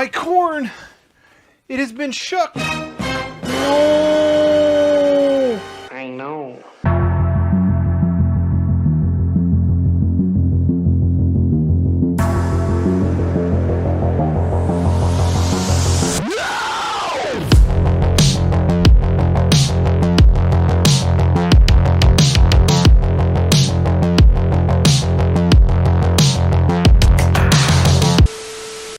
My corn! It has been shucked! No! I know.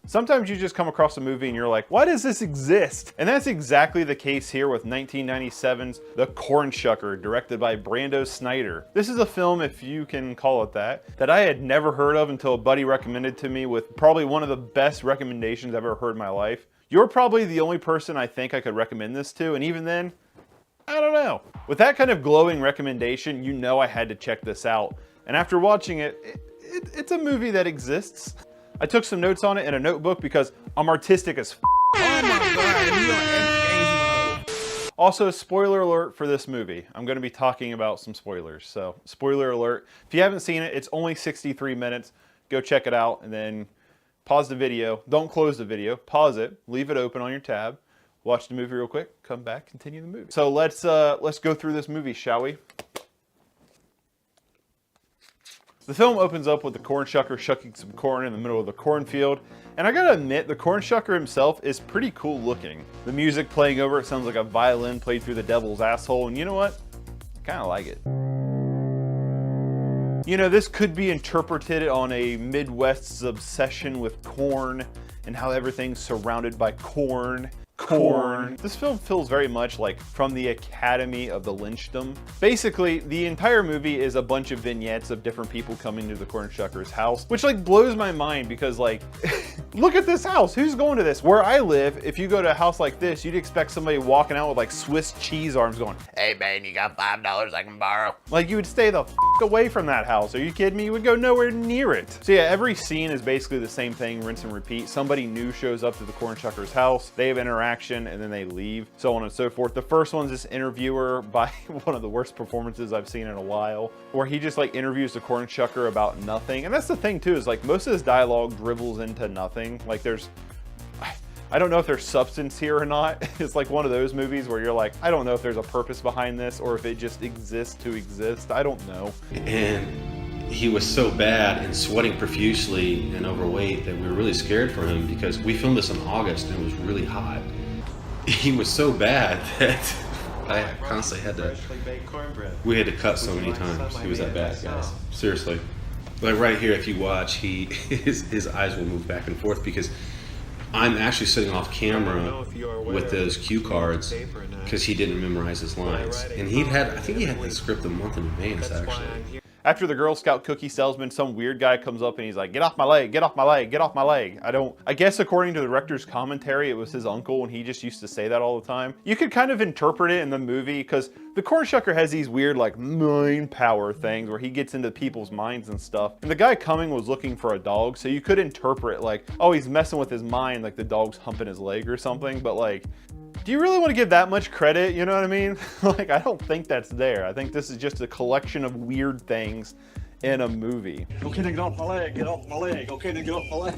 Sometimes you just come across a movie and you're like, why does this exist? And that's exactly the case here with 1997's The Corn Shucker, directed by Brando Snyder. This is a film, if you can call it that I had never heard of until a buddy recommended to me with probably one of the best recommendations I've ever heard in my life. You're probably the only person I think I could recommend this to, and even then, I don't know. With that kind of glowing recommendation, you know I had to check this out. And after watching it, it's a movie that exists. I took some notes on it in a notebook because I'm artistic as f. Oh my God, Also, spoiler alert for this movie. I'm going to be talking about some spoilers. So, spoiler alert. If you haven't seen it, it's only 63 minutes. Go check it out and then pause the video. Don't close the video. Pause it. Leave it open on your tab. Watch the movie real quick. Come back. Continue the movie. So let's go through this movie, shall we? The film opens up with the corn shucker shucking some corn in the middle of the cornfield, and I gotta admit, the corn shucker himself is pretty cool looking. The music playing over it sounds like a violin played through the devil's asshole, and you know what? I kinda like it. You know, this could be interpreted on a Midwest's obsession with corn and how everything's surrounded by corn. This film feels very much like From the Academy of the Lynchdom. Basically, the entire movie is a bunch of vignettes of different people coming to the corn shucker's house, which like blows my mind because like, look at this house. Who's going to this? Where I live, if you go to a house like this, you'd expect somebody walking out with like Swiss cheese arms going, "Hey man, you got $5 I can borrow?" Like you would stay the f away from that house. Are you kidding me? You would go nowhere near it. So yeah, every scene is basically the same thing, rinse and repeat. Somebody new shows up to the corn shucker's house. They have interaction and then they leave, so on and so forth. The first one's this interviewer by one of the worst performances I've seen in a while, where he just like interviews the corn shucker about nothing. And that's the thing too, is like most of his dialogue dribbles into nothing. Like there's, I don't know if there's substance here or not. It's like one of those movies where you're like, I don't know if there's a purpose behind this or if it just exists to exist. I don't know. And he was so bad and sweating profusely and overweight that we were really scared for him because we filmed this in August and it was really hot. He was so bad that I constantly had to, we had to cut so many times. He was that bad, guys. Seriously. Like right here, if you watch, his eyes will move back and forth because I'm actually sitting off camera with those cue cards because he didn't memorize his lines. And I think he had the script a month in advance, actually. After the Girl Scout cookie salesman, some weird guy comes up and he's like, "Get off my leg, get off my leg, get off my leg." I guess according to the director's commentary, it was his uncle and he just used to say that all the time. You could kind of interpret it in the movie because the corn shucker has these weird like mind power things where he gets into people's minds and stuff. And the guy coming was looking for a dog, so you could interpret like, oh, he's messing with his mind, like the dog's humping his leg or something, but like, do you really want to give that much credit? You know what I mean? Like, I don't think that's there. I think this is just a collection of weird things in a movie. Okay, then get off my leg, get off my leg. Okay, then get off my leg.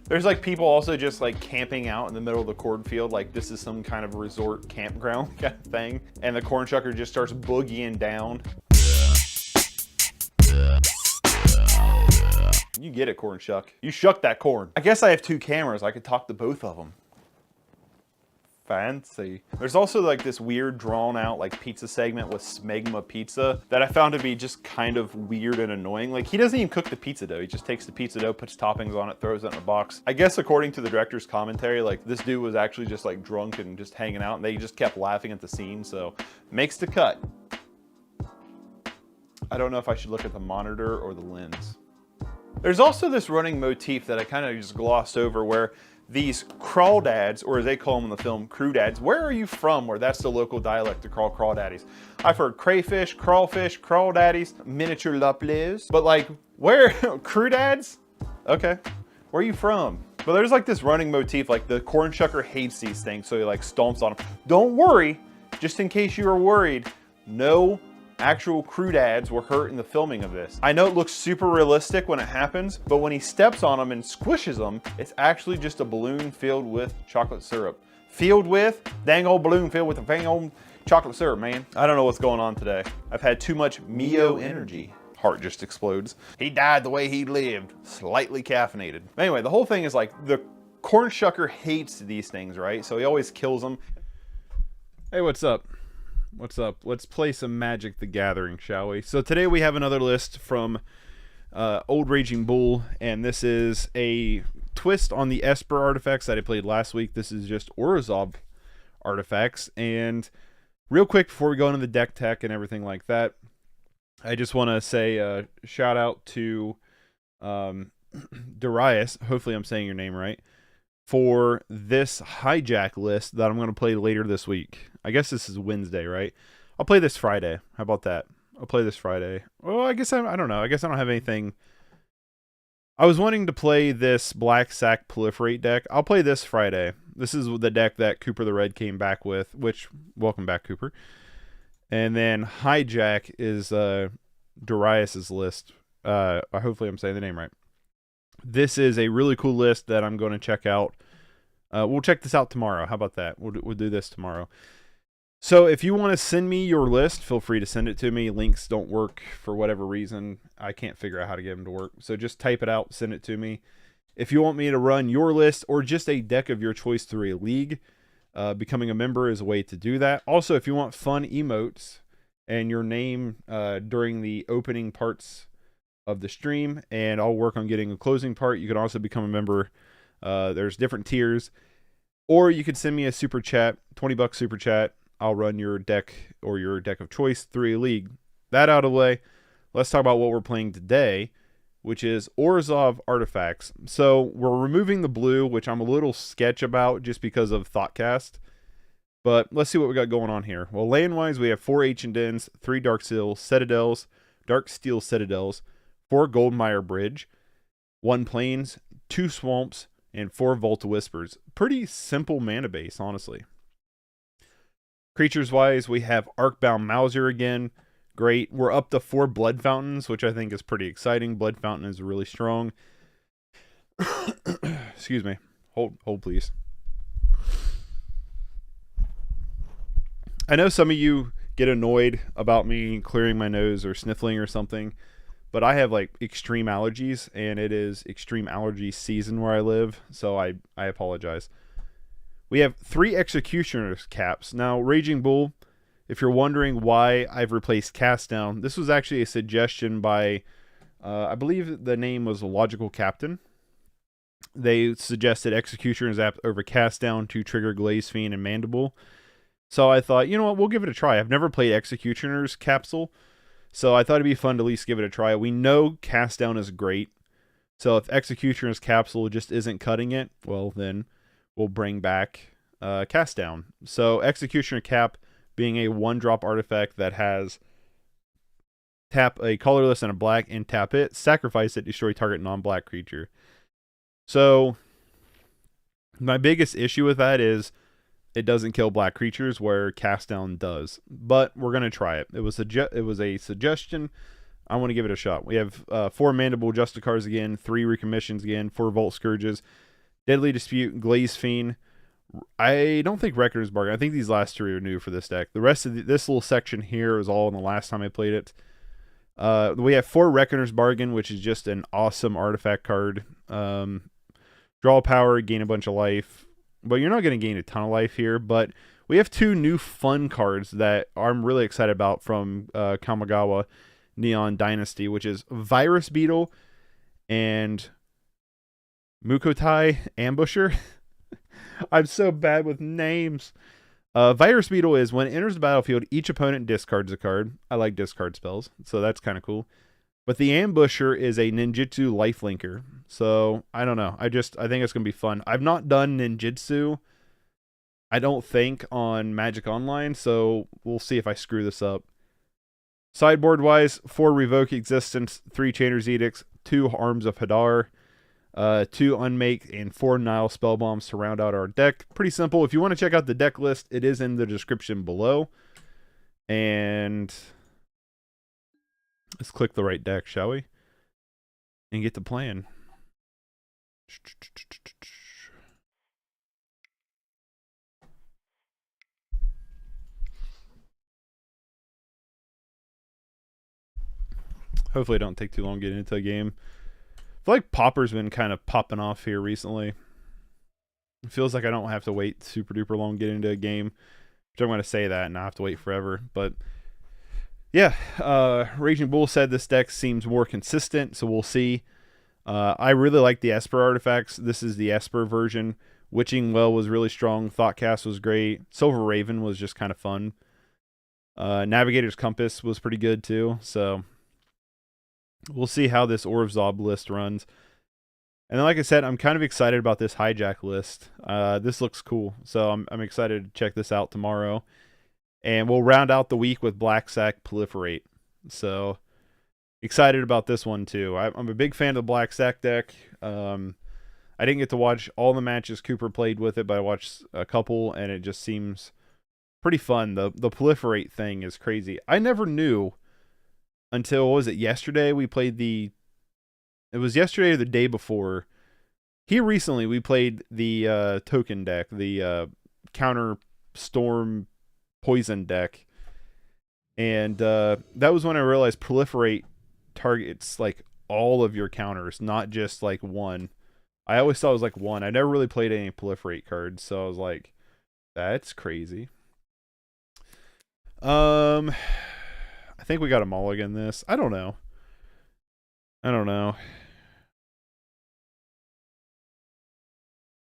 There's like people also just like camping out in the middle of the cornfield, like this is some kind of resort campground kind of thing. And the corn shucker just starts boogieing down. You get it, corn shuck. You shuck that corn. I guess I have two cameras. I could talk to both of them. Fancy. There's also like this weird drawn out like pizza segment with Smegma Pizza that I found to be just kind of weird and annoying. Like he doesn't even cook the pizza dough. He just takes the pizza dough, puts toppings on it, throws it in a box. I guess according to the director's commentary, like this dude was actually just like drunk and just hanging out and they just kept laughing at the scene. So makes the cut. I don't know if I should look at the monitor or the lens. There's also this running motif that I kind of just glossed over where these crawdads, or as they call them in the film, crewdads. Where are you from? Where that's the local dialect to call crawdaddies. I've heard crayfish, crawfish, crawdaddies, miniature laplace. But like, where, crewdads? Okay, where are you from? But there's like this running motif, like the corn shucker hates these things, so he like stomps on them. Don't worry, just in case you were worried, no Actual crew dads were hurt in the filming of this. I know it looks super realistic when it happens, but when he steps on them and squishes them, it's actually just a balloon filled with chocolate syrup. Dang old balloon filled with a dang old chocolate syrup, man. I don't know what's going on today. I've had too much Mio energy. Heart just explodes. He died the way he lived, slightly caffeinated. Anyway, the whole thing is like, the corn shucker hates these things, right? So he always kills them. Hey, what's up? What's up? Let's play some Magic the Gathering, shall we? So today we have another list from Old Raging Bull, and this is a twist on the Esper artifacts that I played last week. This is just Orzhov artifacts. And real quick before we go into the deck tech and everything like that, I just want to say shout out to Darius, hopefully I'm saying your name right, for this hijack list that I'm going to play later this week. I guess this is Wednesday, right? I'll play this Friday. How about that? I'll play this Friday. Well, I guess I don't know. I guess I don't have anything. I was wanting to play this Black Sack Proliferate deck. I'll play this Friday. This is the deck that Cooper the Red came back with, which, welcome back, Cooper. And then Hijack is Darius's list. Hopefully I'm saying the name right. This is a really cool list that I'm going to check out. We'll check this out tomorrow. How about that? We'll do this tomorrow. So if you want to send me your list, feel free to send it to me. Links don't work for whatever reason. I can't figure out how to get them to work. So just type it out, send it to me. If you want me to run your list or just a deck of your choice through a league, becoming a member is a way to do that. Also, if you want fun emotes and your name during the opening parts of the stream, and I'll work on getting a closing part, you can also become a member. There's different tiers, or you could send me a super chat, $20 super chat. I'll run your deck or your deck of choice through a league. That out of the way, let's talk about what we're playing today, which is Orzhov artifacts. So we're removing the blue, which I'm a little sketch about just because of Thoughtcast. But let's see what we got going on here. Well, land-wise, we have 4 Ancient Dens, 3 Darksteel Citadels, 4 Goldmire Bridge, 1 Plains, 2 Swamps, and 4 Vault Whispers. Pretty simple mana base, honestly. Creatures-wise, we have Arcbound Mouser again. Great. We're up to 4 Blood Fountains, which I think is pretty exciting. Blood Fountain is really strong. Excuse me. Hold please. I know some of you get annoyed about me clearing my nose or sniffling or something, but I have like extreme allergies, and it is extreme allergy season where I live, so I apologize. We have 3 Executioner's Caps. Now, Raging Bull, if you're wondering why I've replaced Cast Down, this was actually a suggestion by, I believe the name was Logical Captain. They suggested Executioner's App over Cast Down to trigger Glaze Fiend and Mandible. So I thought, you know what, we'll give it a try. I've never played Executioner's Capsule, so I thought it'd be fun to at least give it a try. We know Cast Down is great, so if Executioner's Capsule just isn't cutting it, well then we'll bring back Cast Down. So Executioner Cap being a 1-drop artifact that has tap a colorless and a black and tap it, sacrifice it, destroy target non-black creature. So my biggest issue with that is it doesn't kill black creatures where Cast Down does, but we're going to try it. It was a suggestion. I want to give it a shot. We have 4 Mandible Justiciars again, 3 Recommissions again, 4 Vault Skirges, Deadly Dispute, Glaze Fiend. I don't think Reckoner's Bargain. I think these last 3 are new for this deck. The rest of this little section here is all in the last time I played it. We have 4 Reckoner's Bargain, which is just an awesome artifact card. Draw power, gain a bunch of life. But you're not going to gain a ton of life here. But we have 2 new fun cards that I'm really excited about from Kamigawa Neon Dynasty, which is Virus Beetle and Mukotai Ambusher. I'm so bad with names. Virus Beetle is when it enters the battlefield, each opponent discards a card. I like discard spells, so that's kind of cool. But the Ambusher is a ninjutsu lifelinker. So, I don't know. I think it's going to be fun. I've not done ninjutsu, I don't think, on Magic Online, so we'll see if I screw this up. Sideboard-wise, 4 Revoke Existence, 3 Chainer's Edicts, 2 Arms of Hadar, 2 Unmake, and 4 Nihil Spellbombs to round out our deck. Pretty simple. If you want to check out the deck list, it is in the description below. And Let's click the right deck, shall we? And get the plan. Hopefully it don't take too long getting into a game. I feel like Pauper's been kind of popping off here recently. It feels like I don't have to wait super duper long to get into a game. Which I'm going to say that and I have to wait forever. But yeah, Raging Bull said this deck seems more consistent, so we'll see. I really like the Esper artifacts. This is the Esper version. Witching Well was really strong. Thoughtcast was great. Silver Raven was just kind of fun. Navigator's Compass was pretty good too. So we'll see how this Orzhov list runs. And then, like I said, I'm kind of excited about this hijack list. This looks cool. So I'm excited to check this out tomorrow. And we'll round out the week with Black Sack Proliferate. So excited about this one too. I'm a big fan of the Black Sack deck. I didn't get to watch all the matches Cooper played with it, but I watched a couple, and it just seems pretty fun. The Proliferate thing is crazy. I never knew until, what was it, yesterday? We played it was yesterday or the day before. Here recently, we played the token deck, the counter storm poison deck. And that was when I realized Proliferate targets like all of your counters, not just like one. I always thought it was like one. I never really played any Proliferate cards, so I was like, that's crazy. I think we got a mulligan this. I don't know.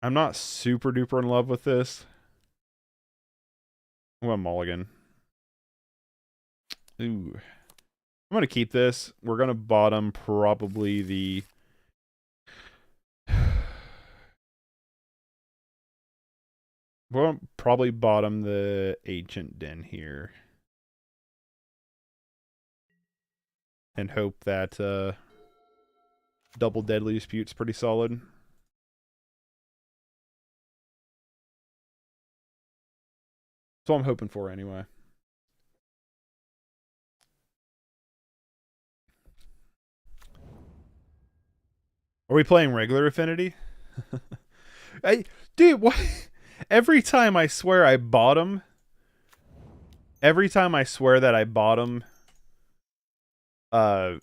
I'm not super duper in love with this. I'm going mulligan. Ooh. I'm going to keep this. We're going to bottom probably the... We'll probably bottom the Ancient Den here. And hope that double Deadly Dispute's pretty solid. That's what I'm hoping for anyway. Are we playing regular Affinity? Dude, what? Every time I swear I bottom. Every time I swear that I bottom the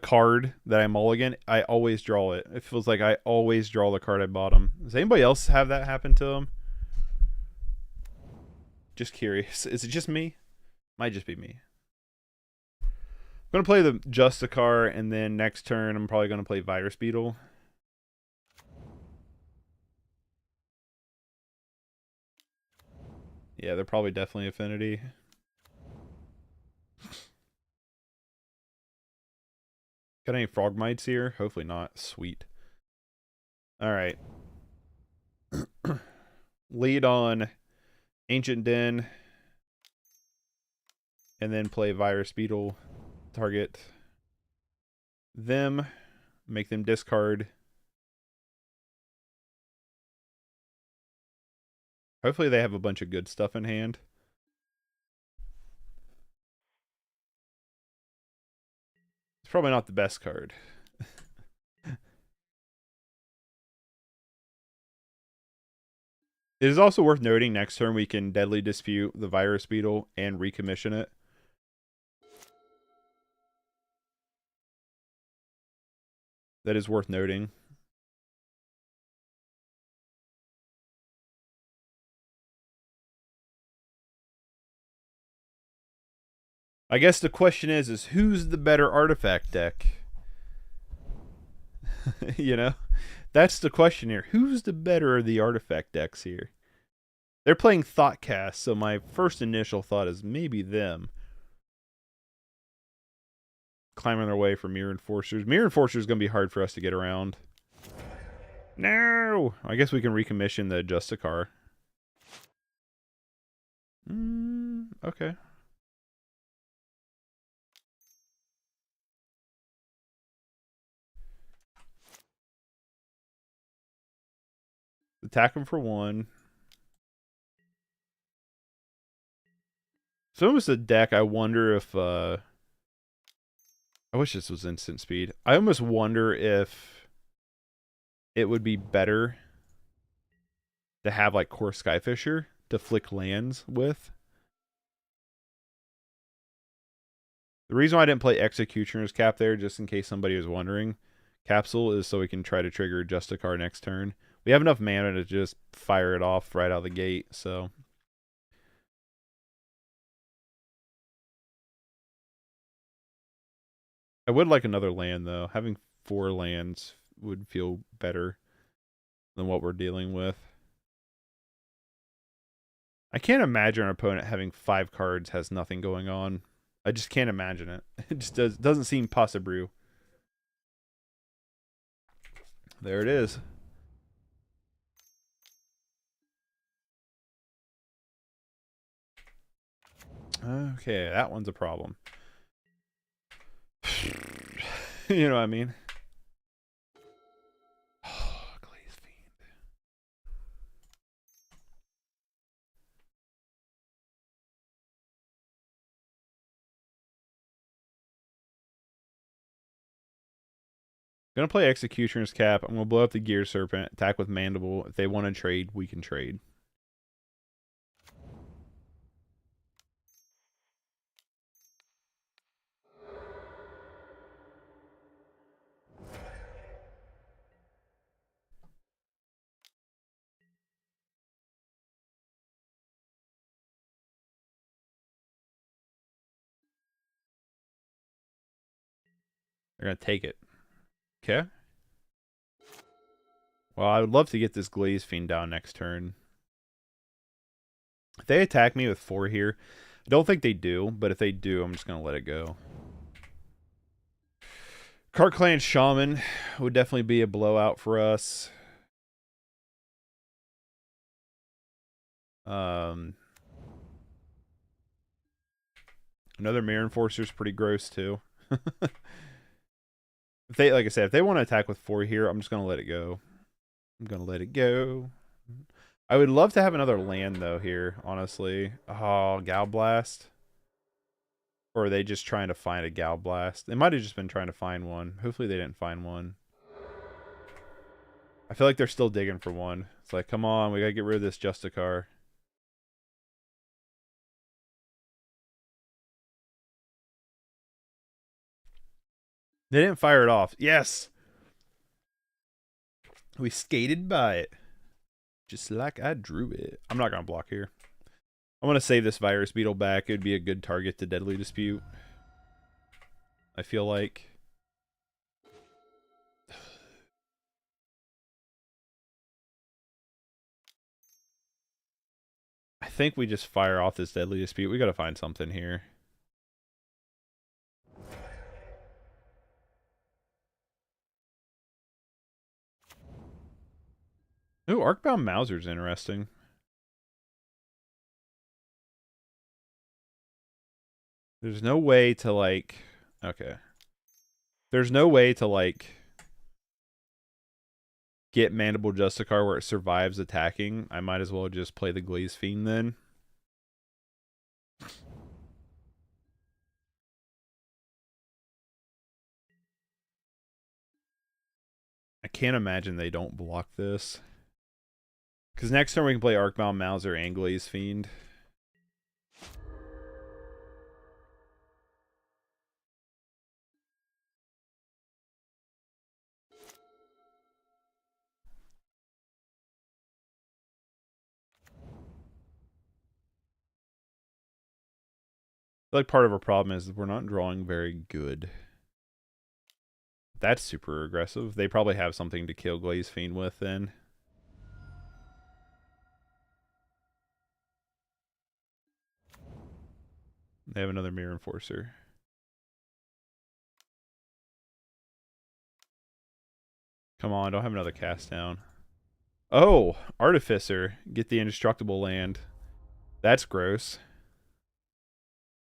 card that I mulligan, I always draw it. It feels like I always draw the card I bottom. Does anybody else have that happen to them? Just curious. Is it just me? Might just be me. I'm going to play the Justiciar, and then next turn I'm probably going to play Virus Beetle. Yeah, they're probably definitely Affinity. Got any Frogmites here? Hopefully not. Sweet. Alright. Lead on Ancient Den. And then play Virus Beetle. Target them. Make them discard. Hopefully they have a bunch of good stuff in hand. It's probably not the best card. It is also worth noting next turn we can Deadly Dispute the Virus Beetle and Recommission it. That is worth noting. I guess the question is who's the better artifact deck? You know? That's the question here. Who's the better of the artifact decks here? They're playing Thoughtcast, so my first initial thought is maybe them. Climbing their way for Mirror Enforcers. Mirror Enforcers is going to be hard for us to get around. No! I guess we can recommission the Justiciar. Okay. Attack him for 1. It's almost a deck I wonder if I wish this was instant speed. I almost wonder if it would be better to have like Core Skyfisher to flick lands with. The reason why I didn't play Executioner's Cap there, just in case somebody was wondering, Capsule is so we can try to trigger Justicar next turn. We have enough mana to just fire it off right out of the gate, so. I would like another land, though. Having 4 lands would feel better than what we're dealing with. I can't imagine our opponent having 5 cards has nothing going on. I just can't imagine it. It just doesn't seem possible. There it is. Okay, that one's a problem. You know what I mean? Oh, Glaze Fiend. Gonna play Executioner's Cap. I'm gonna blow up the Gear Serpent, attack with Mandible. If they want to trade, we can trade. They're gonna take it. Okay. Well, I would love to get this Glaze Fiend down next turn. If they attack me with 4 here, I don't think they do, but if they do, I'm just gonna let it go. Cart Clan Shaman would definitely be a blowout for us. Another Mirror Enforcer is pretty gross too. If they, like I said, if they want to attack with 4 here, I'm just gonna let it go. I'm gonna let it go. I would love to have another land though here, honestly. Oh, Galblast. Or are they just trying to find a Galblast? They might have just been trying to find one. Hopefully they didn't find one. I feel like they're still digging for one. It's like, come on, we gotta get rid of this Justicar. They didn't fire it off. Yes! We skated by it. Just like I drew it. I'm not gonna block here. I want to save this Virus Beetle back. It would be a good target to Deadly Dispute. I feel like. I think we just fire off this Deadly Dispute. We gotta find something here. Ooh, Arcbound Mouser's interesting. There's no way to, like... Okay. There's no way to, like... get Mandible Justiciar where it survives attacking. I might as well just play the Glaze Fiend then. I can't imagine they don't block this. Because next turn we can play Arcbound Mouser and Glaze Fiend. I feel like part of our problem is we're not drawing very good. That's super aggressive. They probably have something to kill Glaze Fiend with then. They have another Mirror Enforcer. Come on, don't have another cast down. Oh, Artificer. Get the indestructible land. That's gross.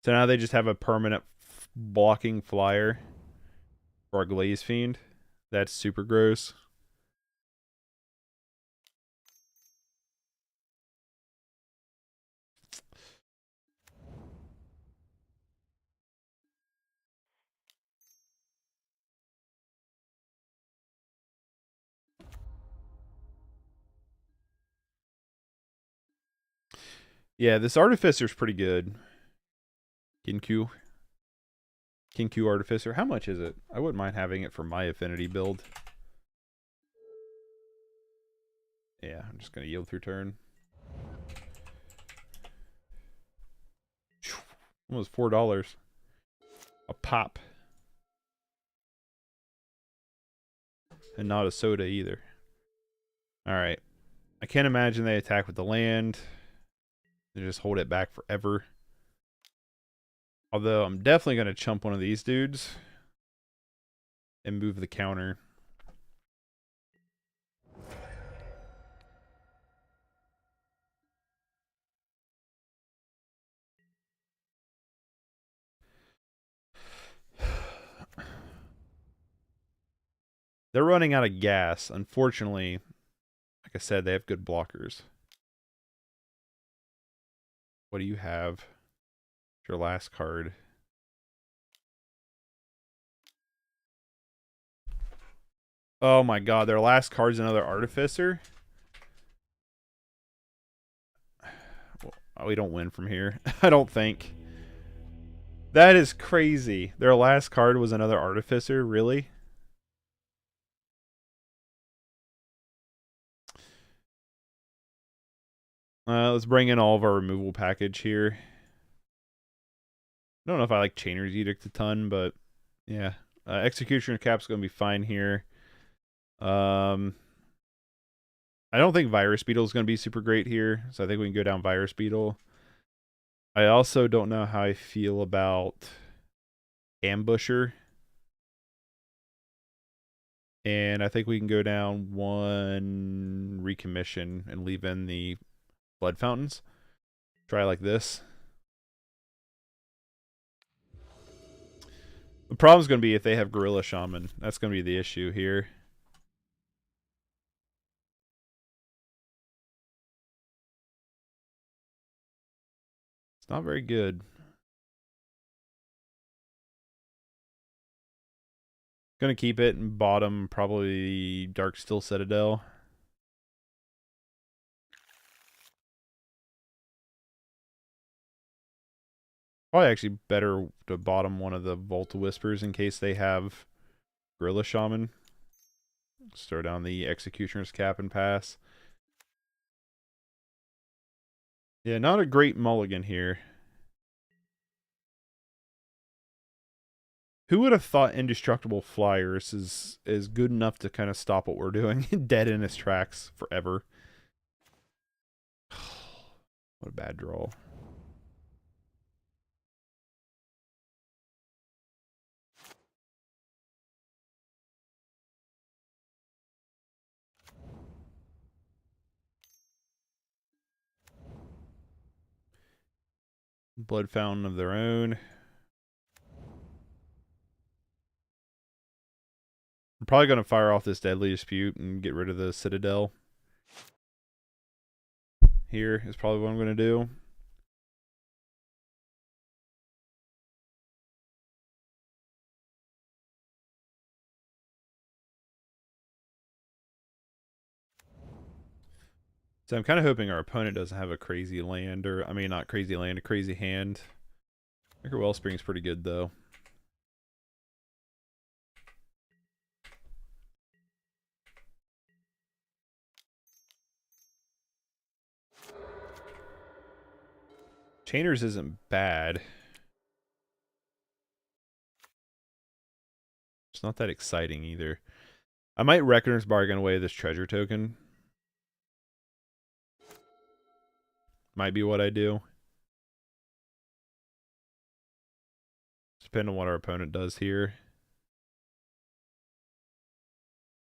So now they just have a permanent blocking flyer for a Glaze Fiend. That's super gross. Yeah, this Artificer's pretty good. Kinku Artificer. How much is it? I wouldn't mind having it for my Affinity build. Yeah, I'm just going to yield through turn. Almost $4. A pop. And not a soda either. Alright. I can't imagine they attack with the land. They just hold it back forever. Although I'm definitely going to chump one of these dudes. And move the counter. They're running out of gas. Unfortunately, like I said, they have good blockers. What do you have? Your last card. Oh my god, their last card's another Artificer? Well, we don't win from here. I don't think. That is crazy. Their last card was another Artificer? Really? Let's bring in all of our removal package here. I don't know if I like Chainer's Edict a ton, but yeah. Executioner Cap's going to be fine here. I don't think Virus Beetle is going to be super great here, so I think we can go down Virus Beetle. I also don't know how I feel about Ambusher. And I think we can go down one Recommission and leave in the Blood Fountains. Try like this. The problem's going to be if they have Gorilla Shaman. That's going to be the issue here. It's not very good. Gonna keep it and bottom probably Darksteel Citadel. Probably actually better to bottom one of the Vault Whispers in case they have Gorilla Shaman. Let's throw down the Executioner's Cap and pass. Yeah, not a great mulligan here. Who would have thought Indestructible Flyers is good enough to kind of stop what we're doing? Dead in its tracks forever. What a bad draw. Blood Fountain of their own. I'm probably going to fire off this Deadly Dispute and get rid of the Citadel. Here is probably what I'm going to do. So I'm kind of hoping our opponent doesn't have a crazy land, or, I mean, not crazy land, a crazy hand. Anchor Wellspring's pretty good, though. Chainers isn't bad. It's not that exciting either. I might Reckoner's Bargain away this treasure token. Might be what I do. Depending on what our opponent does here.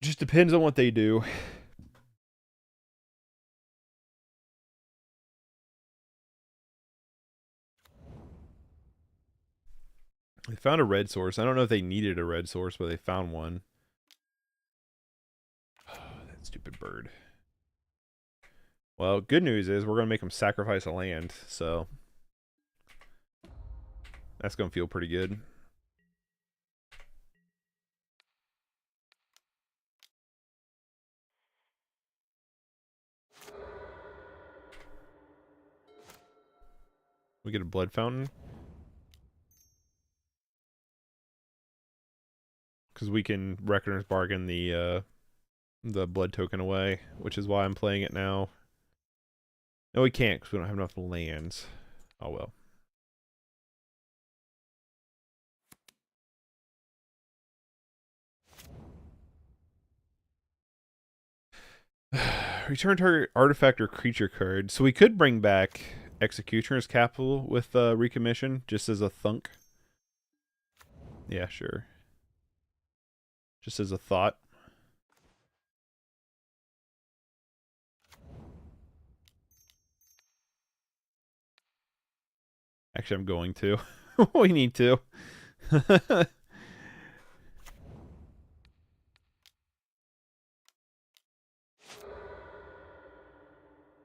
Just depends on what they do. They found a red source. I don't know if they needed a red source, but they found one. Oh, that stupid bird. Well, good news is we're going to make them sacrifice a land, so that's going to feel pretty good. We get a blood fountain. Because we can Reckoner's Bargain the blood token away, which is why I'm playing it now. No, we can't because we don't have enough lands. Oh well. Return target artifact or creature card. So we could bring back Executioner's Capsule with Recommission, just as a thunk. Yeah, sure. Just as a thought. Actually, I'm going to. We need to.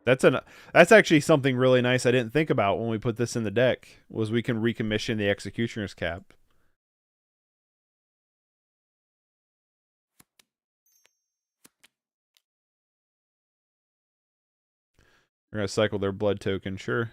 That's actually something really nice I didn't think about when we put this in the deck, was we can recommission the Executioner's Cap. We're gonna cycle their blood token, sure.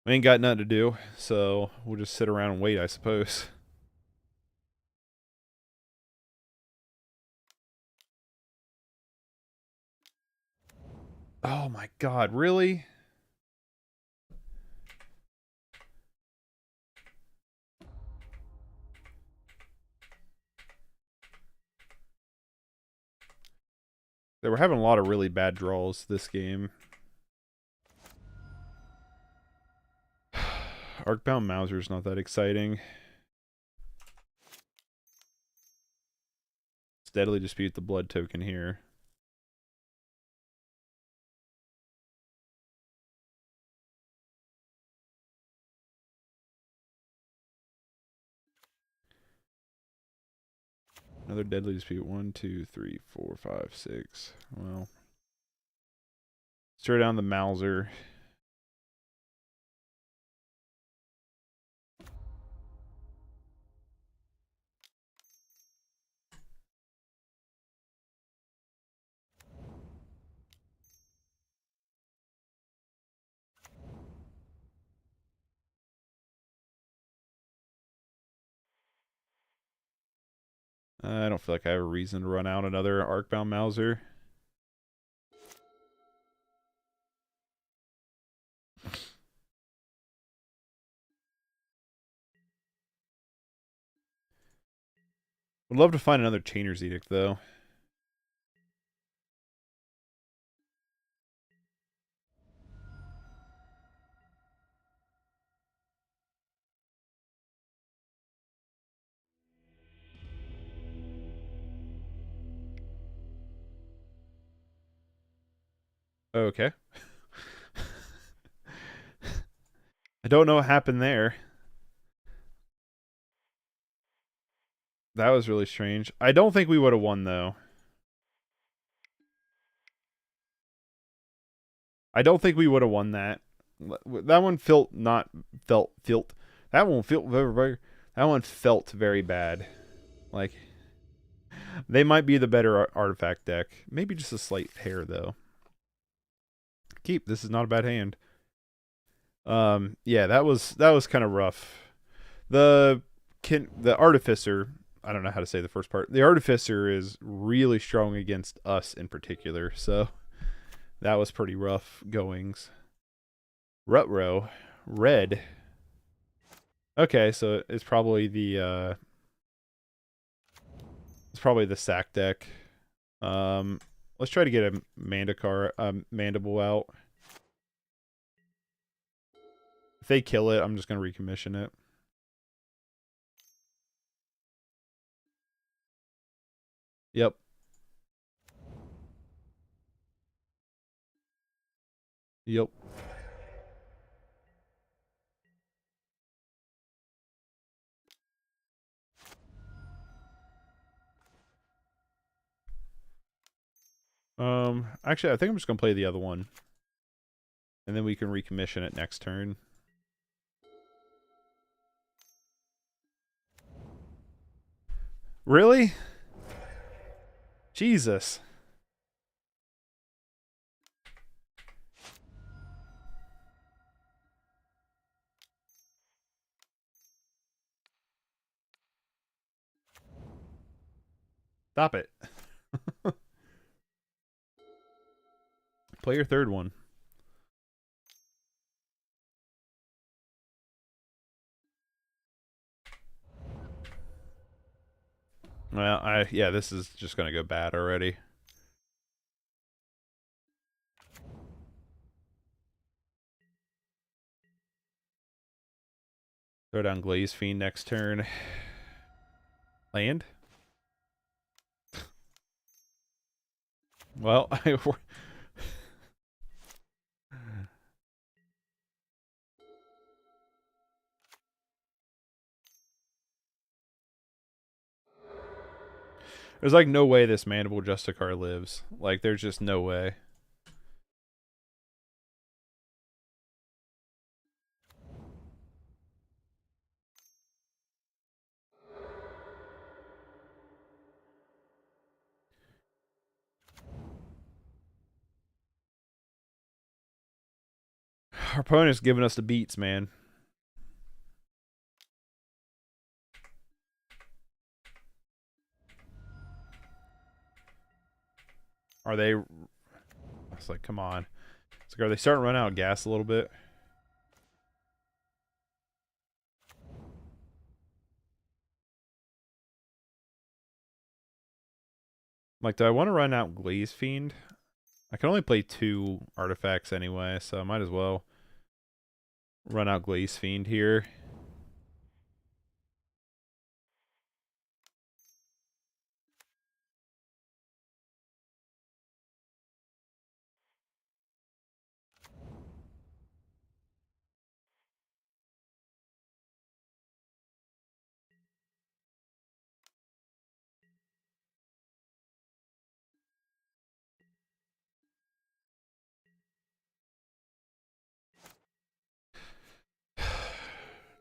We ain't got nothing to do, so we'll just sit around and wait, I suppose. Oh my god, really? They were having a lot of really bad draws this game. Arcbound Mouser's not that exciting. Steadily dispute the blood token here. Another deadly dispute. 1, 2, 3, 4, 5, 6. Well, let's throw down the Mouser. I don't feel like I have a reason to run out another Arcbound Mouser. Would love to find another Chainer's Edict, though. Okay. I don't know what happened there. That was really strange. I don't think we would have won, though. I don't think we would have won that. That one felt not felt. That one felt very. That one felt very bad. Like, they might be the better artifact deck. Maybe just a slight hair, though. Keep. This is not a bad hand. Yeah, that was kind of rough. The Artificer, I don't know how to say the first part. The Artificer is really strong against us in particular, so that was pretty rough goings. Rutro, red. Okay, so it's probably the sack deck. Let's try to get a Mandible out. If they kill it, I'm just gonna recommission it. Yep. Yep. Actually, I think I'm just gonna play the other one. And then we can recommission it next turn. Really? Jesus. Stop it. Play your third one. Well, yeah, this is just gonna go bad already. Throw down Glaze Fiend next turn. Land? Well, there's like no way this Mandible Justiciar lives. Like, there's just no way. Our opponent's giving us the beats, man. Are they... It's like, come on. It's like, are they starting to run out of gas a little bit? Like, do I want to run out Glaze Fiend? I can only play 2 artifacts anyway, so I might as well run out Glaze Fiend here.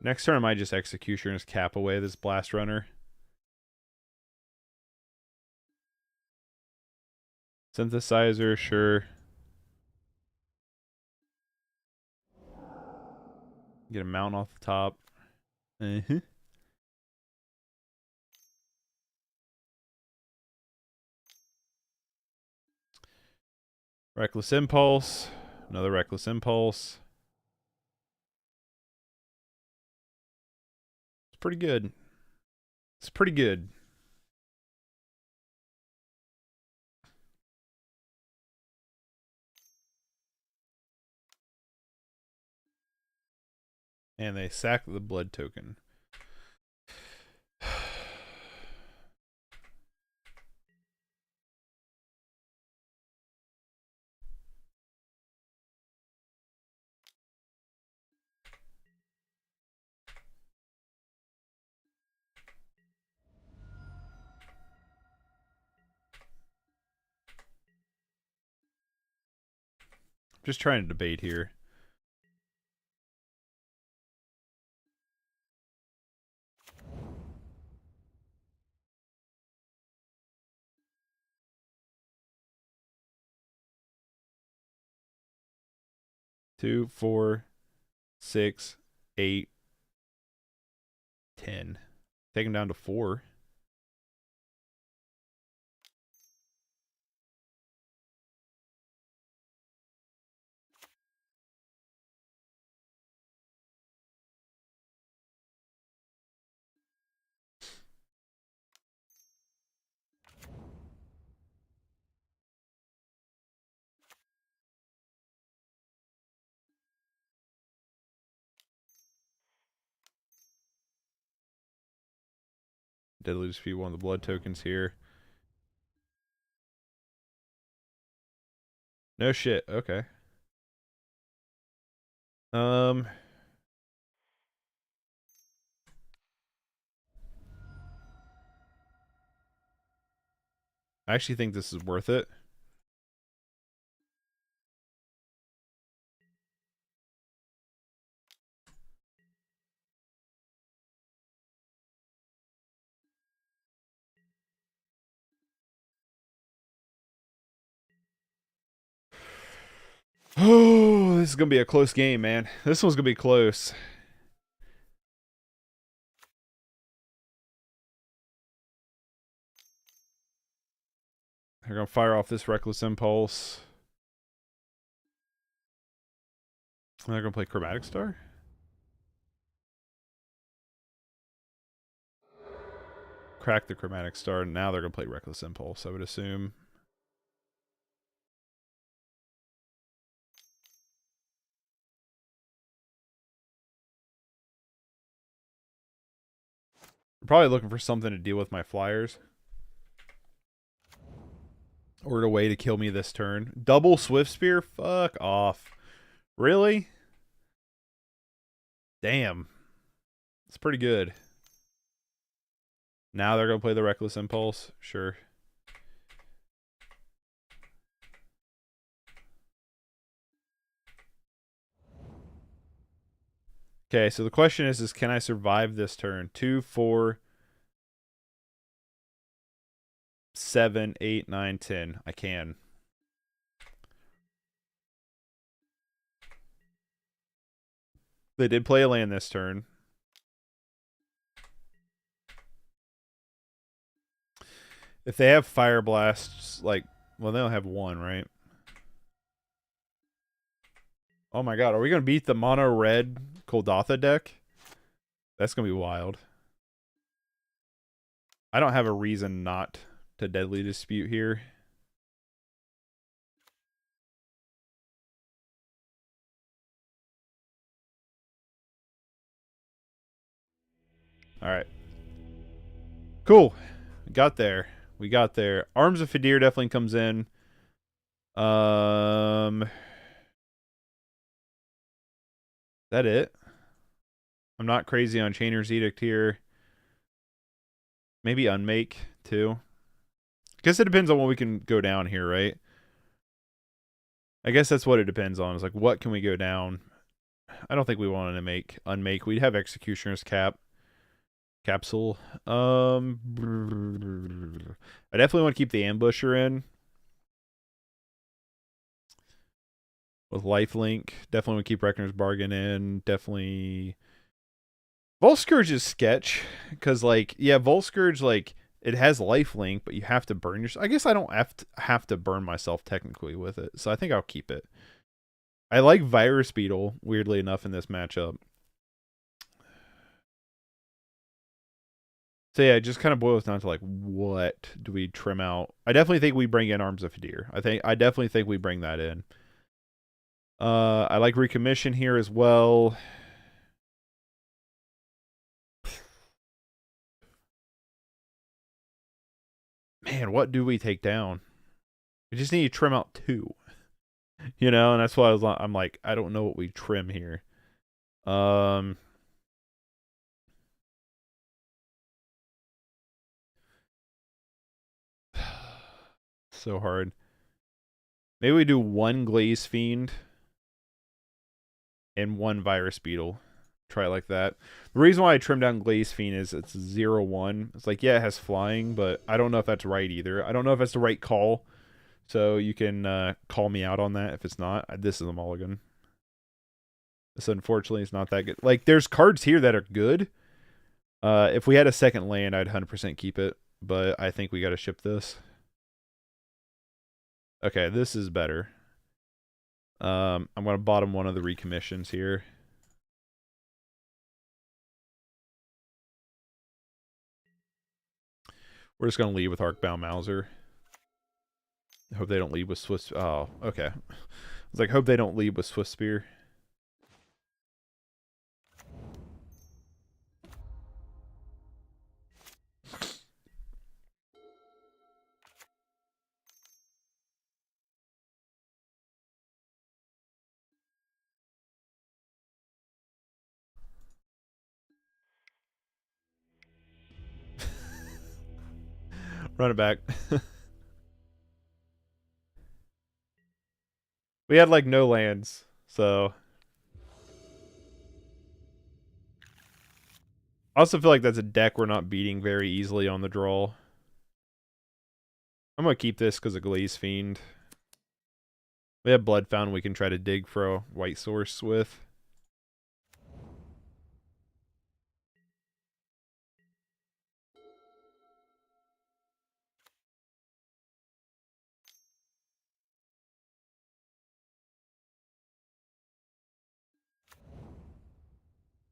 Next turn I might just Executioner's Cap away this Blast Runner. Synthesizer, sure. Get a mount off the top. Reckless Impulse. Another Reckless Impulse. It's pretty good. It's pretty good. And they sack the blood token. Just trying to debate here. Two, 4, 6, 8, 10. Take him down to 4. Did lose defeat one of the blood tokens here. No shit. Okay. I actually think this is worth it. this is gonna be a close game, man. This one's gonna be close. They're gonna fire off this Reckless Impulse. And they're gonna play Chromatic Star? Crack the Chromatic Star, and now they're gonna play Reckless Impulse, I would assume. I'm probably looking for something to deal with my flyers. Or a way to kill me this turn. Double Swift Spear? Fuck off. Really? Damn. It's pretty good. Now they're going to play the Reckless Impulse? Sure. Okay, so the question is can I survive this turn? 2, 4, 7, 8, 9, 10. I can. They did play a land this turn. If they have Fire Blasts, like, well, they only have one, right? Oh my god, are we going to beat the mono red Kuldotha deck? That's going to be wild. I don't have a reason not to Deadly Dispute here. Alright. Cool. We got there. We got there. Arms of Hadar definitely comes in. That it? I'm not crazy on Chainer's Edict here. Maybe Unmake, too. I guess it depends on what we can go down here, right? I guess that's what it depends on. Is like, what can we go down? I don't think we want to Unmake. We'd have Executioner's Capsule. I definitely want to keep the Ambusher in. With Lifelink. Definitely want to keep Reckoner's Bargain in. Definitely... Vault Skirge is sketch. Because, like, yeah, Vault Skirge, like, it has Lifelink, but you have to burn yourself. I guess I don't have to burn myself technically with it. So I think I'll keep it. I like Virus Beetle, weirdly enough, in this matchup. So yeah, it just kind of boils down to like, what do we trim out? I definitely think we bring in Arms of Hadar. I definitely think we bring that in. I like Recommission here as well. Man, what do we take down? We just need to trim out 2. You know, and that's why I'm like, I don't know what we trim here. So hard. Maybe we do 1 Glaze Fiend and 1 Virus Beetle. Try it like that. The reason why I trimmed down Glaze Fiend is it's 0/1. It's like, yeah, it has flying, but I don't know if that's right either. I don't know if that's the right call. So you can call me out on that if it's not. This is a mulligan. This unfortunately is not that good. Like, there's cards here that are good. If we had a second land, I'd 100% keep it. But I think we got to ship this. Okay, this is better. I'm going to bottom one of the recommissions here. We're just going to lead with Arcbound Mouser. I hope they don't lead with Swift... Oh, okay. I was like, hope they don't lead with Swift Spear. Run it back. We had like no lands, so I also feel like that's a deck we're not beating very easily on the draw. I'm gonna keep this because of Glaze Fiend. We have Blood Fountain we can try to dig for a white source with.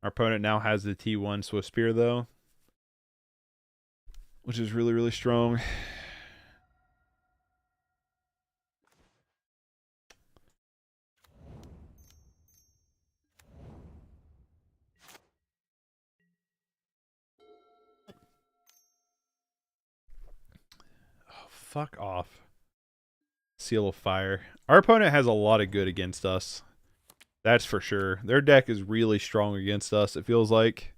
Our opponent now has the T1 Swift Spear, though, which is really, really strong. Oh, fuck off. Seal of Fire. Our opponent has a lot of good against us. That's for sure. Their deck is really strong against us, it feels like.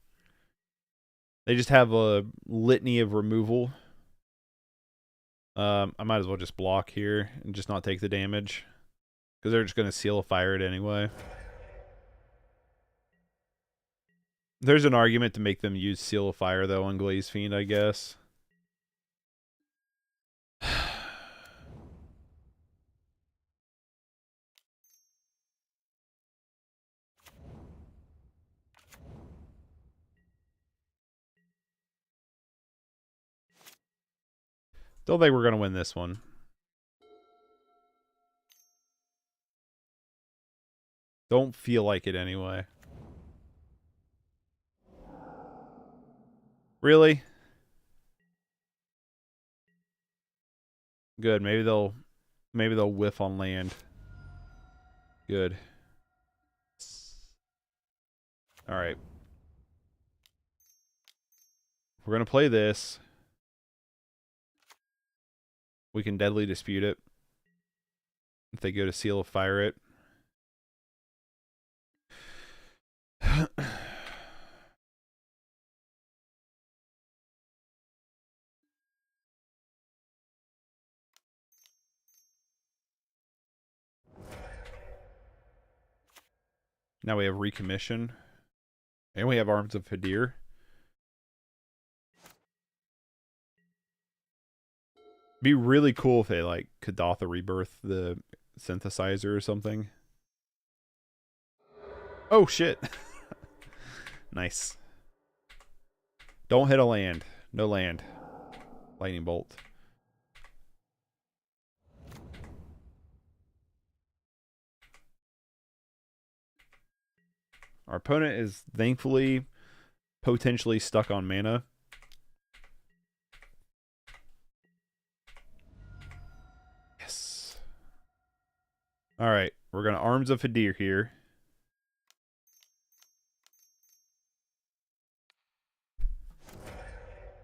They just have a litany of removal. I might as well just block here and just not take the damage, because they're just going to Seal of Fire it anyway. There's an argument to make them use Seal of Fire, though, on Glaze Fiend, I guess. Don't think we're going to win this one. Don't feel like it anyway. Really? Good. Maybe they'll whiff on land. Good. All right. We're going to play this. We can Deadly Dispute it. If they go to Seal of Fire it. Now we have Recommission. And we have Arms of Hadar. Be really cool if they like Kuldotha Rebirth the synthesizer or something. Oh shit. Nice. Don't hit a land. No land. Lightning Bolt. Our opponent is thankfully potentially stuck on mana. Yes. Alright, we're going to Arms of Hadar here.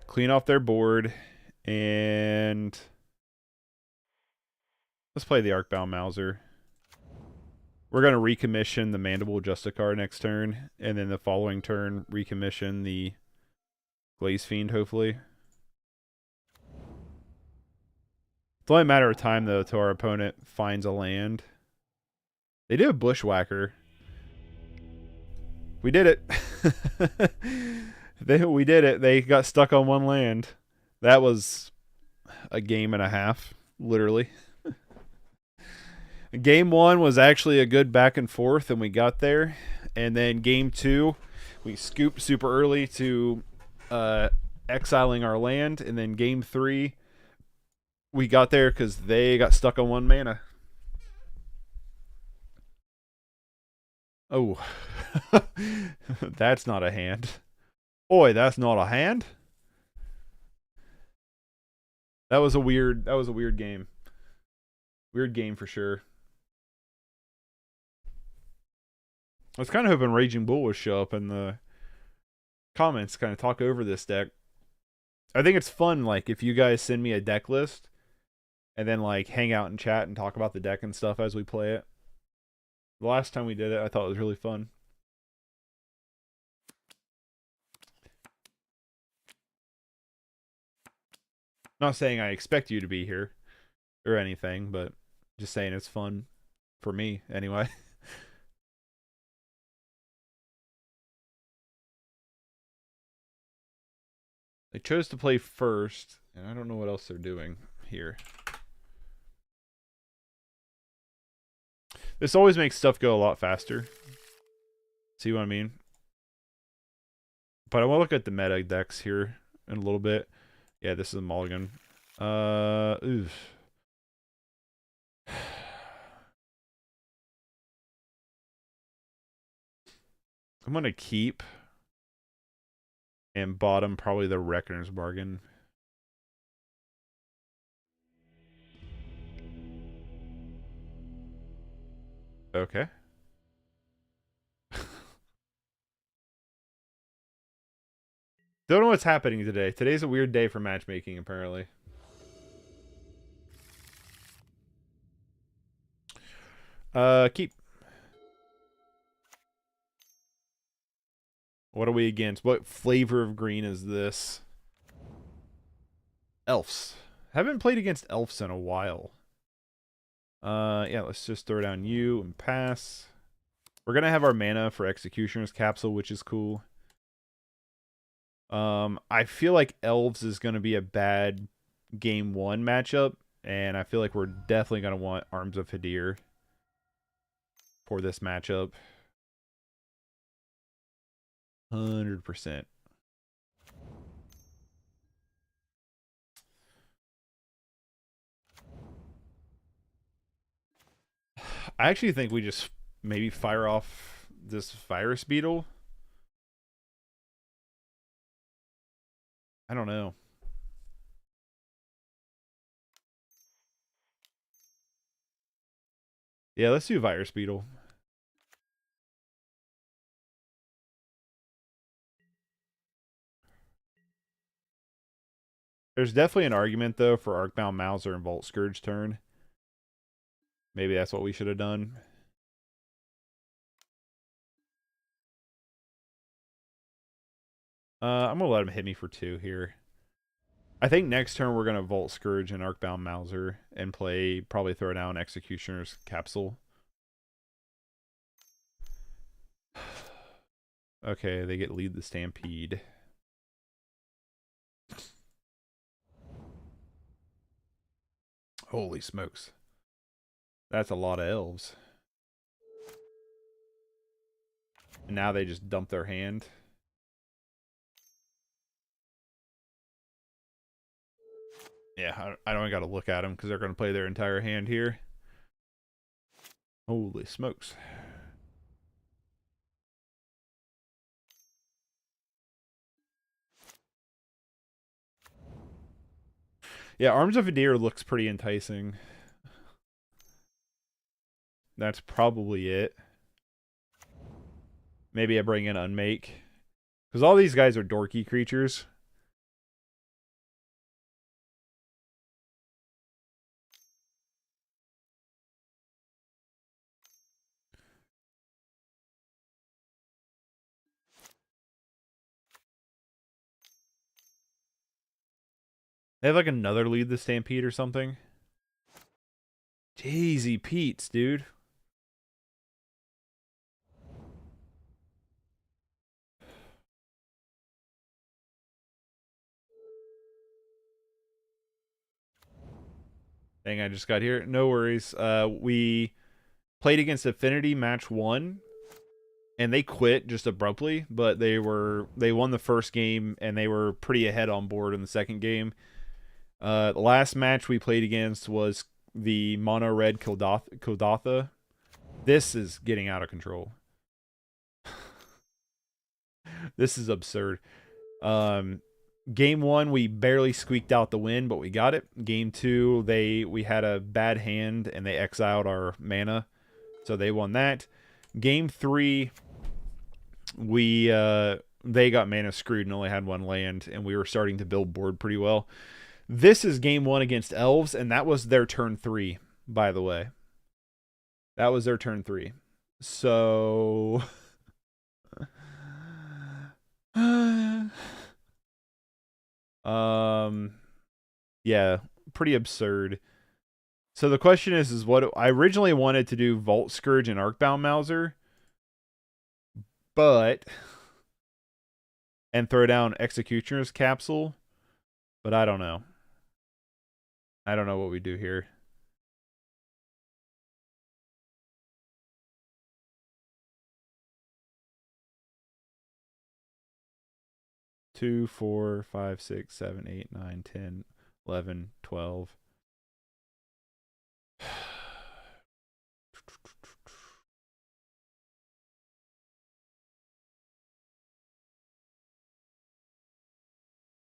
Clean off their board. And let's play the Arcbound Mouser. We're going to recommission the Mandible Justiciar next turn, and then the following turn, recommission the Glaze Fiend, hopefully. It's only a matter of time, though, till our opponent finds a land. They do a Bushwhacker. We did it. We did it. They got stuck on one land. That was a game and a half, literally. Game 1 was actually a good back and forth, and we got there. And then game 2, we scooped super early to exiling our land. And then game 3, we got there because they got stuck on one mana. Oh, that's not a hand. Boy, that's not a hand. That was a weird game. Weird game for sure. I was kind of hoping Raging Bull would show up in the comments, kind of talk over this deck. I think it's fun, like, if you guys send me a deck list and then, like, hang out and chat and talk about the deck and stuff as we play it. The last time we did it, I thought it was really fun. Not saying I expect you to be here or anything, but just saying it's fun for me anyway. They chose to play first, and I don't know what else they're doing here. This always makes stuff go a lot faster. See what I mean? But I want to look at the meta decks here in a little bit. Yeah, this is a mulligan. Oof. I'm gonna keep and bottom probably the Reckoner's Bargain. Okay. Don't know what's happening today. Today's a weird day for matchmaking, apparently. Keep. What are we against? What flavor of green is this? Elves. Haven't played against Elves in a while. Yeah, let's just throw down you and pass. We're gonna have our mana for Executioner's Capsule, which is cool. I feel like Elves is gonna be a bad game 1 matchup, and I feel like we're definitely gonna want Arms of Hadar for this matchup. 100%. I actually think we just maybe fire off this Virus Beetle. I don't know. Yeah, let's do Virus Beetle. There's definitely an argument, though, for Arcbound Mouser and Vault Skirge turn. Maybe that's what we should have done. I'm going to let him hit me for 2 here. I think next turn we're going to Vault Skirge and Arcbound Mouser and probably throw down Executioner's Capsule. Okay, they get Lead the Stampede. Holy smokes. That's a lot of elves. And now they just dump their hand. Yeah, I don't got to look at them because they're going to play their entire hand here. Holy smokes. Yeah, Arms of Hadar looks pretty enticing. That's probably it. Maybe I bring in Unmake. Because all these guys are dorky creatures. They have like another Lead the Stampede or something. Jeezy Pete's, dude. Dang, I just got here. No worries. We played against Affinity match 1. And they quit just abruptly, but they won the first game and they were pretty ahead on board in the second game. The last match we played against was the mono red Kuldotha. This is getting out of control. This is absurd. Game 1 we barely squeaked out the win, but we got it. Game 2 we had a bad hand and they exiled our mana, so they won that. Game 3 they got mana screwed and only had 1 land, and we were starting to build board pretty well. This is game 1 against Elves, and that was their turn 3, by the way. That was their turn 3. So yeah, pretty absurd. So the question is what I originally wanted to do: Vault Skirge and Arcbound Mouser, and throw down Executioner's Capsule, but I don't know. I don't know what we do here. 2, 4, 5, 6, 7, 8, 9, 10, 11, 12.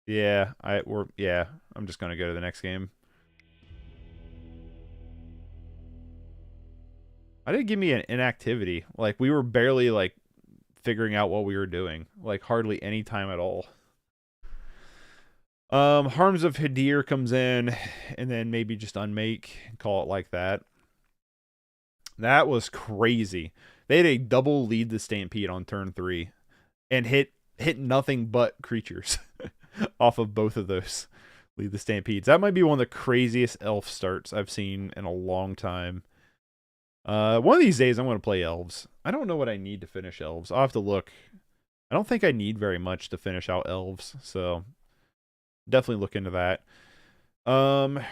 Yeah, I'm just gonna go to the next game. I didn't give me an inactivity. Like, we were barely, like, figuring out what we were doing. Like, hardly any time at all. Arms of Hadar comes in, and then maybe just Unmake, call it like that. That was crazy. They had a double lead the Stampede on turn 3, and hit nothing but creatures off of both of those lead the Stampedes. That might be one of the craziest elf starts I've seen in a long time. One of these days I'm going to play Elves. I don't know what I need to finish Elves. I'll have to look. I don't think I need very much to finish out Elves, so definitely look into that. I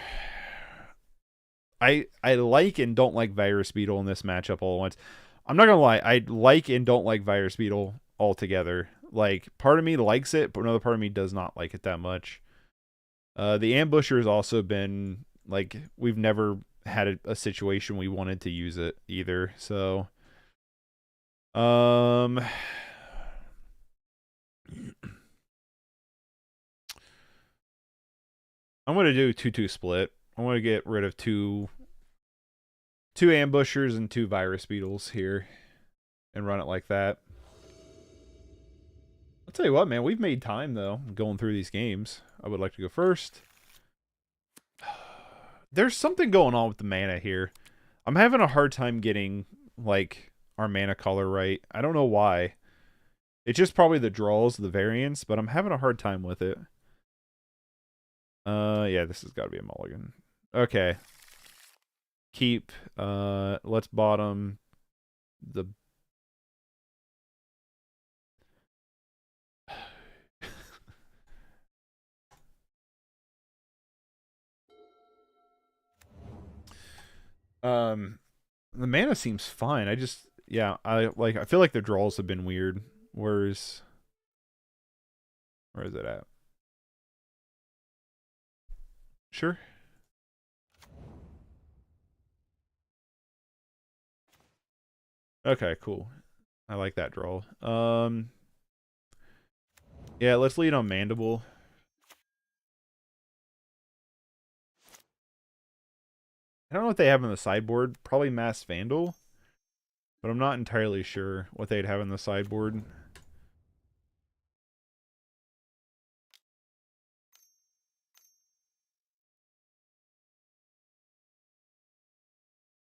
like and don't like Virus Beetle in this matchup all at once. I'm not gonna lie, I like and don't like Virus Beetle altogether. Like, part of me likes it, but another part of me does not like it that much. The Ambusher has also been, like, we've never had a situation we wanted to use it either, so I'm gonna do 2-2 split. I want to get rid of two Ambushers and 2 Virus Beetles here and run it like that. I'll tell you what, man, we've made time, though, going through these games. I would like to go first. There's something going on with the mana here. I'm having a hard time getting, like, our mana color right. I don't know why. It's just probably the draws, the variants, but I'm having a hard time with it. Yeah, this has got to be a mulligan. Okay. Keep, let's bottom the... The mana seems fine. I just, yeah, I feel like the draws have been weird. Where is it at? Sure. Okay, cool. I like that draw. Yeah, let's lead on Mandible. I don't know what they have on the sideboard. Probably Mass Vandal. But I'm not entirely sure what they'd have on the sideboard.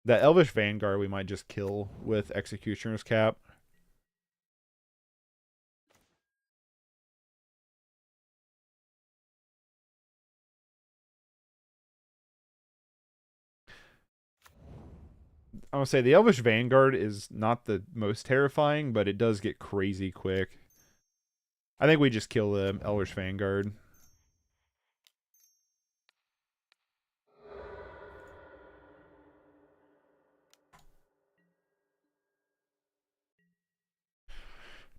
That Elvish Vanguard we might just kill with Executioner's Cap. I would say the Elvish Vanguard is not the most terrifying, but it does get crazy quick. I think we just kill the Elvish Vanguard.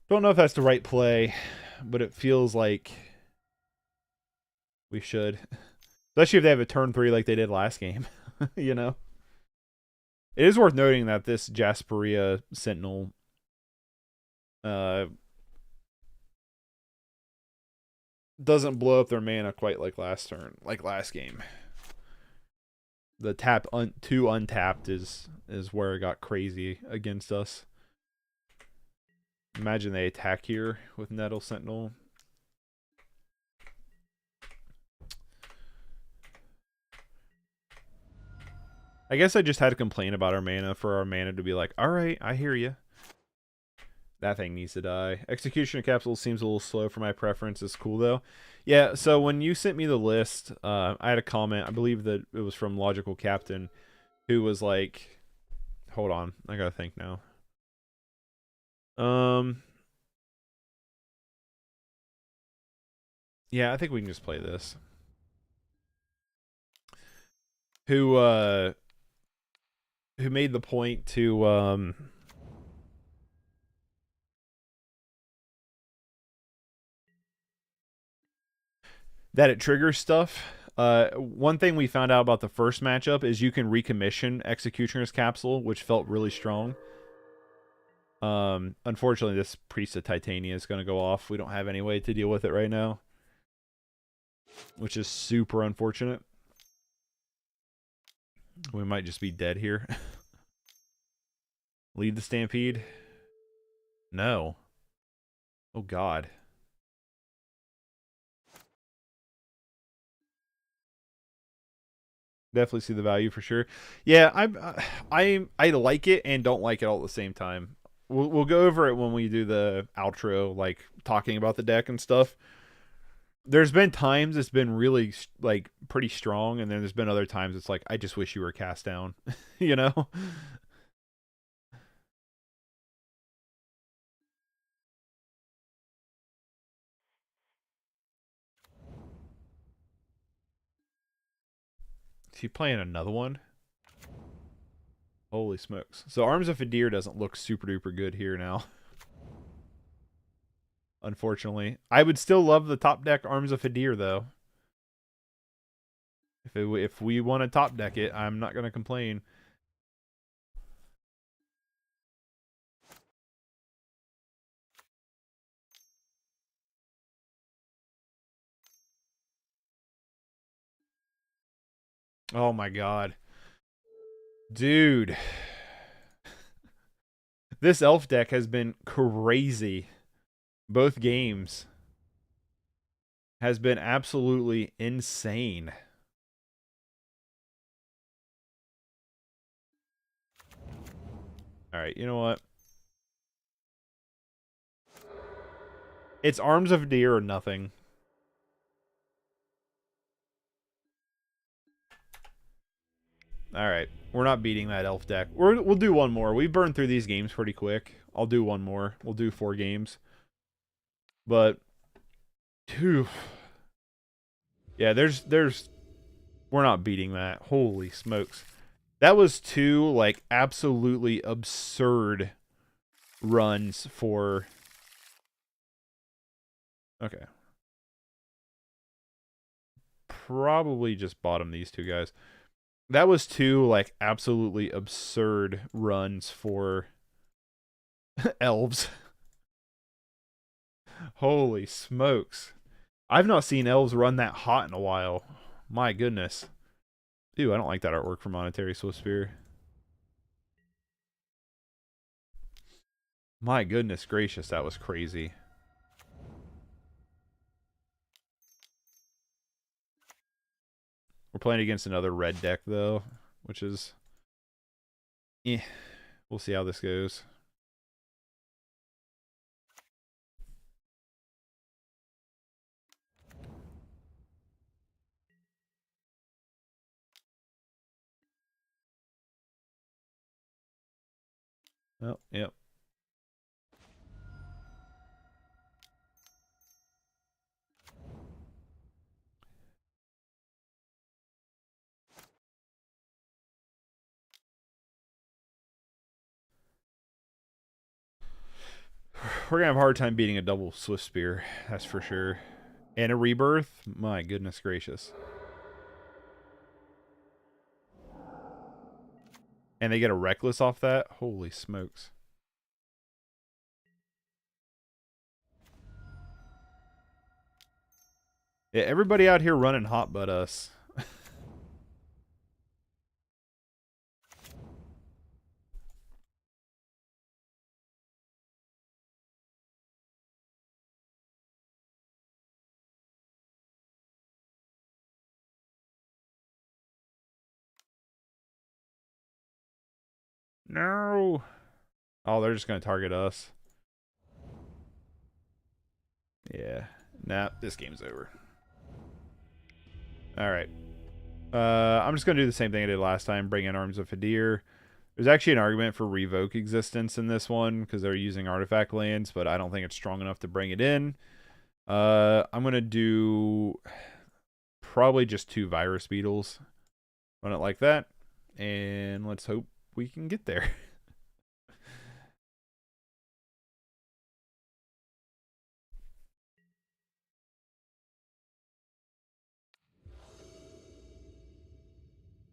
Don't know if that's the right play, but it feels like we should. Especially if they have a turn 3 like they did last game, you know? It is worth noting that this Jasperia Sentinel doesn't blow up their mana quite like last game. The tap 2 untapped is where it got crazy against us. Imagine they attack here with Nettle Sentinel. I guess I just had to complain about our mana for our mana to be like, alright, I hear you. That thing needs to die. Executioner Capsule seems a little slow for my preference. It's cool, though. Yeah, so when you sent me the list, I had a comment. I believe that it was from Logical Captain, who was like... Hold on. I gotta think now. Yeah, I think we can just play this. Who made the point to, that it triggers stuff. One thing we found out about the first matchup is you can recommission Executioner's Capsule, which felt really strong. Unfortunately, this Priest of Titania is going to go off. We don't have any way to deal with it right now, which is super unfortunate. We might just be dead here. Lead the Stampede? No. Oh, God. Definitely see the value for sure. Yeah, I like it and don't like it all at the same time. We'll go over it when we do the outro, like talking about the deck and stuff. There's been times it's been really like pretty strong, and then there's been other times it's like I just wish you were cast down, you know. Is he playing another one? Holy smokes. So Arms of Hadar doesn't look super duper good here now. Unfortunately. I would still love the top deck Arms of Hadar though. If we want to top deck it, I'm not going to complain. Oh my god. Dude. This elf deck has been crazy. Both games. Has been absolutely insane. Alright, you know what? It's Arms of Hadar or nothing. Alright, we're not beating that elf deck. We'll do one more. We burned through these games pretty quick. I'll do one more. We'll do 4 games. But, phew. Yeah, we're not beating that. Holy smokes. That was 2, like, absolutely absurd runs for... Okay. Probably just bottom these 2 guys. That was 2, like, absolutely absurd runs for Elves. Holy smokes. I've not seen Elves run that hot in a while. My goodness. Ew, I don't like that artwork for Monetary Swiftspear. My goodness gracious, that was crazy. We're playing against another red deck, though, which is... Eh. We'll see how this goes. Oh, yep. We're gonna have a hard time beating a double Swiftspear, that's for sure. And a Rebirth? My goodness gracious. And they get a Reckless off that? Holy smokes. Yeah, everybody out here running hot but us. No. Oh, they're just going to target us. Yeah. Nah, this game's over. Alright. I'm just going to do the same thing I did last time. Bring in Arms of Hadar. There's actually an argument for Revoke Existence in this one because they're using artifact lands, but I don't think it's strong enough to bring it in. I'm going to do probably just 2 Virus Beetles. Run it like that. And let's hope we can get there.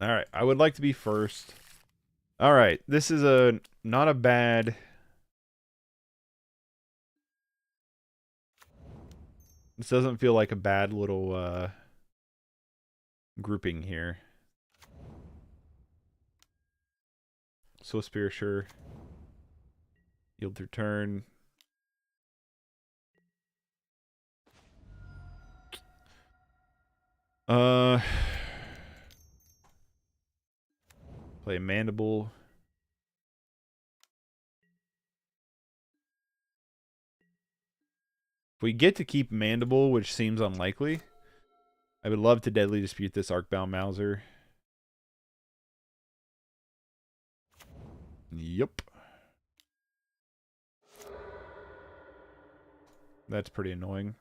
Alright, I would like to be first. Alright, this is not a bad... This doesn't feel like a bad little grouping here. Swift Spear, sure. Yield through turn. Play Mandible. If we get to keep Mandible, which seems unlikely, I would love to deadly dispute this Arcbound Mouser. Yup. That's pretty annoying.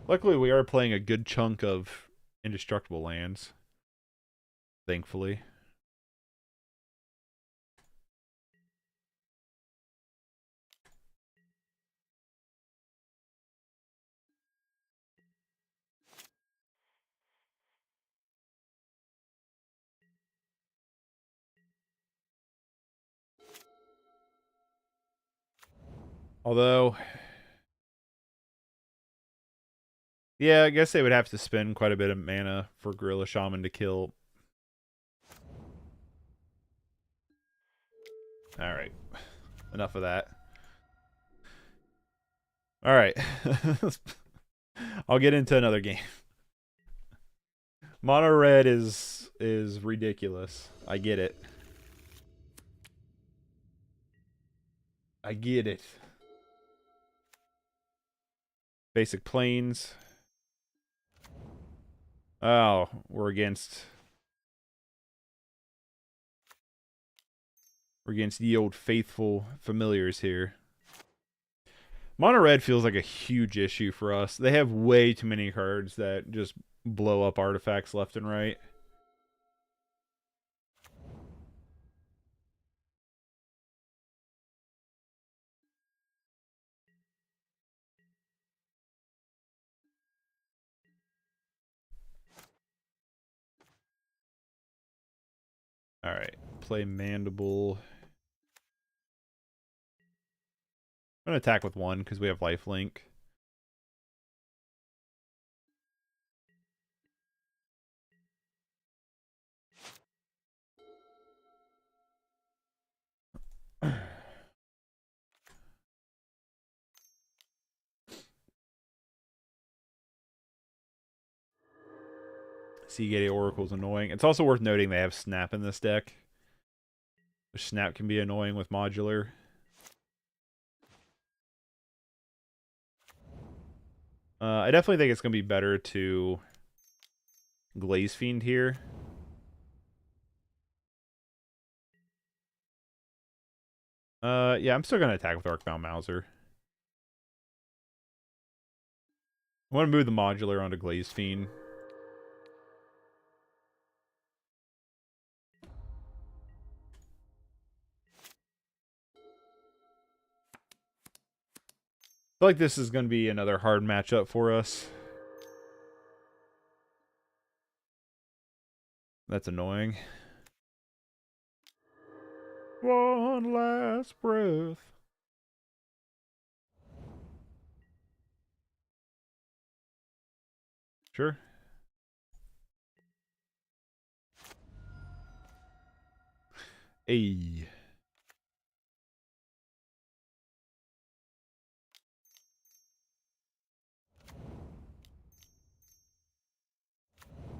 Luckily, we are playing a good chunk of indestructible lands. Thankfully. Although, yeah, I guess they would have to spend quite a bit of mana for Gorilla Shaman to kill. Alright. Enough of that. Alright. I'll get into another game. Mono red is ridiculous. I get it. I get it. Basic planes. Oh, we're against the old faithful familiars here. Mono red feels like a huge issue for us. They have way too many cards that just blow up artifacts left and right. Alright, play Mandible. I'm going to attack with 1 because we have lifelink. Seagate Oracle's annoying. It's also worth noting they have Snap in this deck. Snap can be annoying with Modular. I definitely think it's going to be better to Glaze Fiend here. Yeah, I'm still going to attack with Arcbound Mouser. I want to move the Modular onto Glaze Fiend. I feel like this is going to be another hard matchup for us. That's annoying. One last breath. Sure. Hey.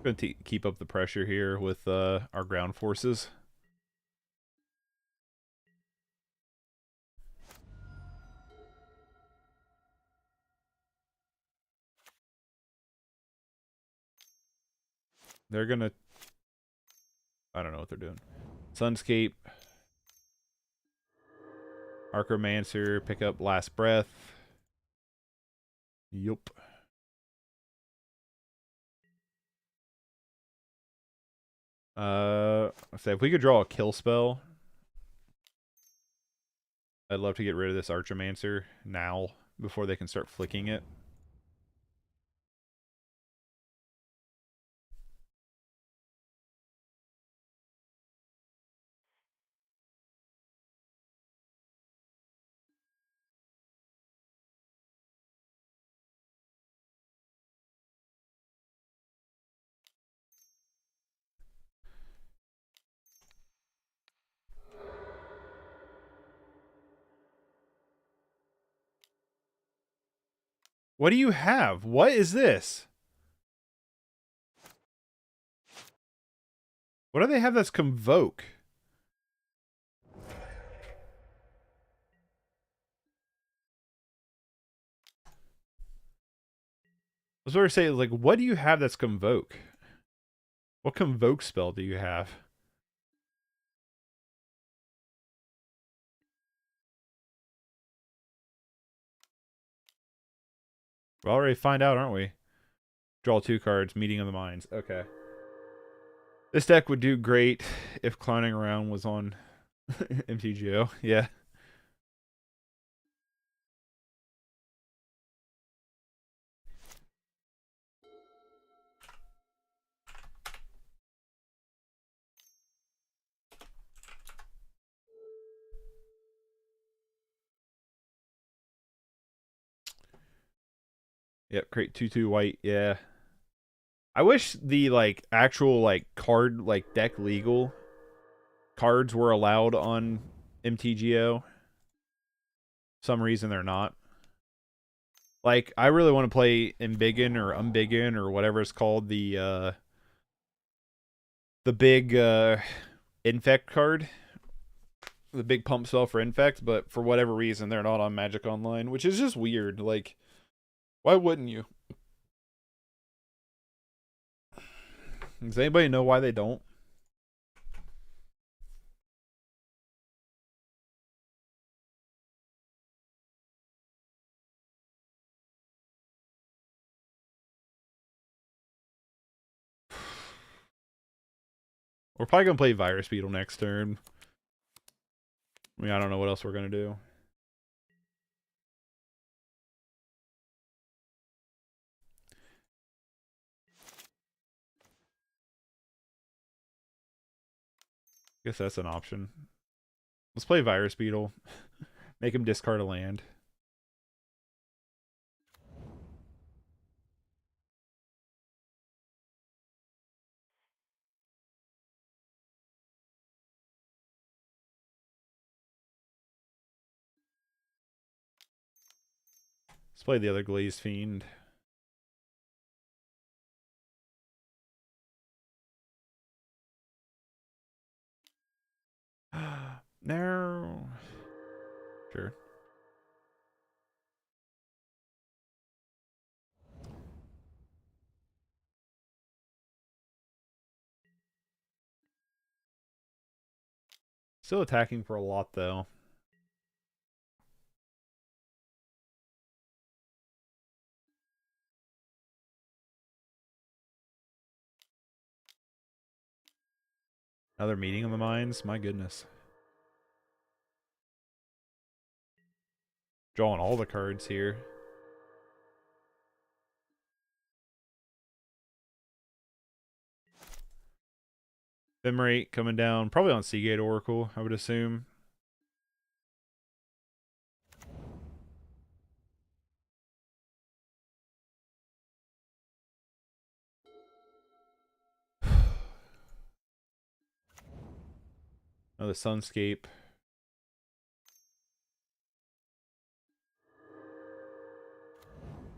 Going to keep up the pressure here with our ground forces. They're going to... I don't know what they're doing. Sunscape. Archromancer, pick up Last Breath. Yup. Say if we could draw a kill spell, I'd love to get rid of this Archromancer now before they can start flicking it. What do you have? What is this? What do they have that's Convoke? I was going to say, like, what do you have that's Convoke? What Convoke spell do you have? We'll already find out, aren't we? Draw 2 cards, Meeting of the Minds. Okay. This deck would do great if Clowning Around was on mtgo. Yeah. Yep, create 2/2 white. Yeah. I wish the like actual like card like deck legal cards were allowed on mtgo. Some reason they're not. Like I really want to play Embiggen or Umbiggen or whatever it's called, the big infect card. The big pump spell for infect, but for whatever reason they're not on Magic Online, which is just weird. Like, why wouldn't you? Does anybody know why they don't? We're probably gonna play Virus Beetle next turn. I mean, I don't know what else we're gonna do. Guess that's an option. Let's play Virus Beetle. Make him discard a land. Let's play the other Glaze Fiend. No. Sure. Still attacking for a lot, though. Another Meeting of the Minds? My goodness. Drawing all the cards here. Ephemerate coming down. Probably on Seagate Oracle, I would assume. Another Sunscape.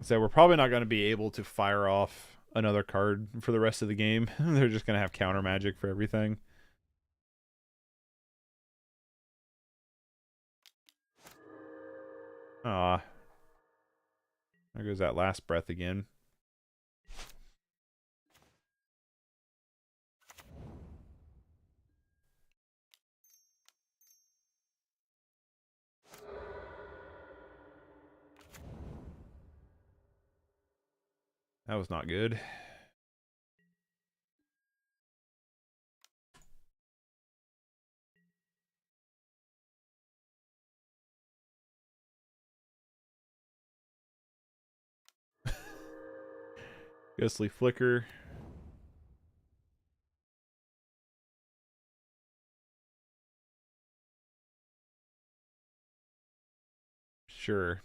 So we're probably not going to be able to fire off another card for the rest of the game. They're just going to have counter magic for everything. Ah. There goes that last breath again. That was not good. Ghostly Flicker. Sure.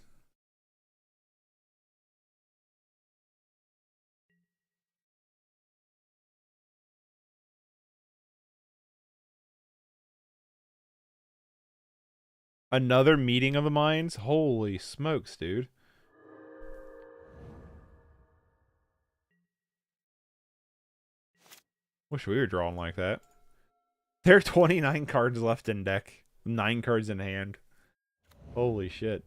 Another Meeting of the Minds? Holy smokes, dude. Wish we were drawing like that. There are 29 cards left in deck. 9 cards in hand. Holy shit.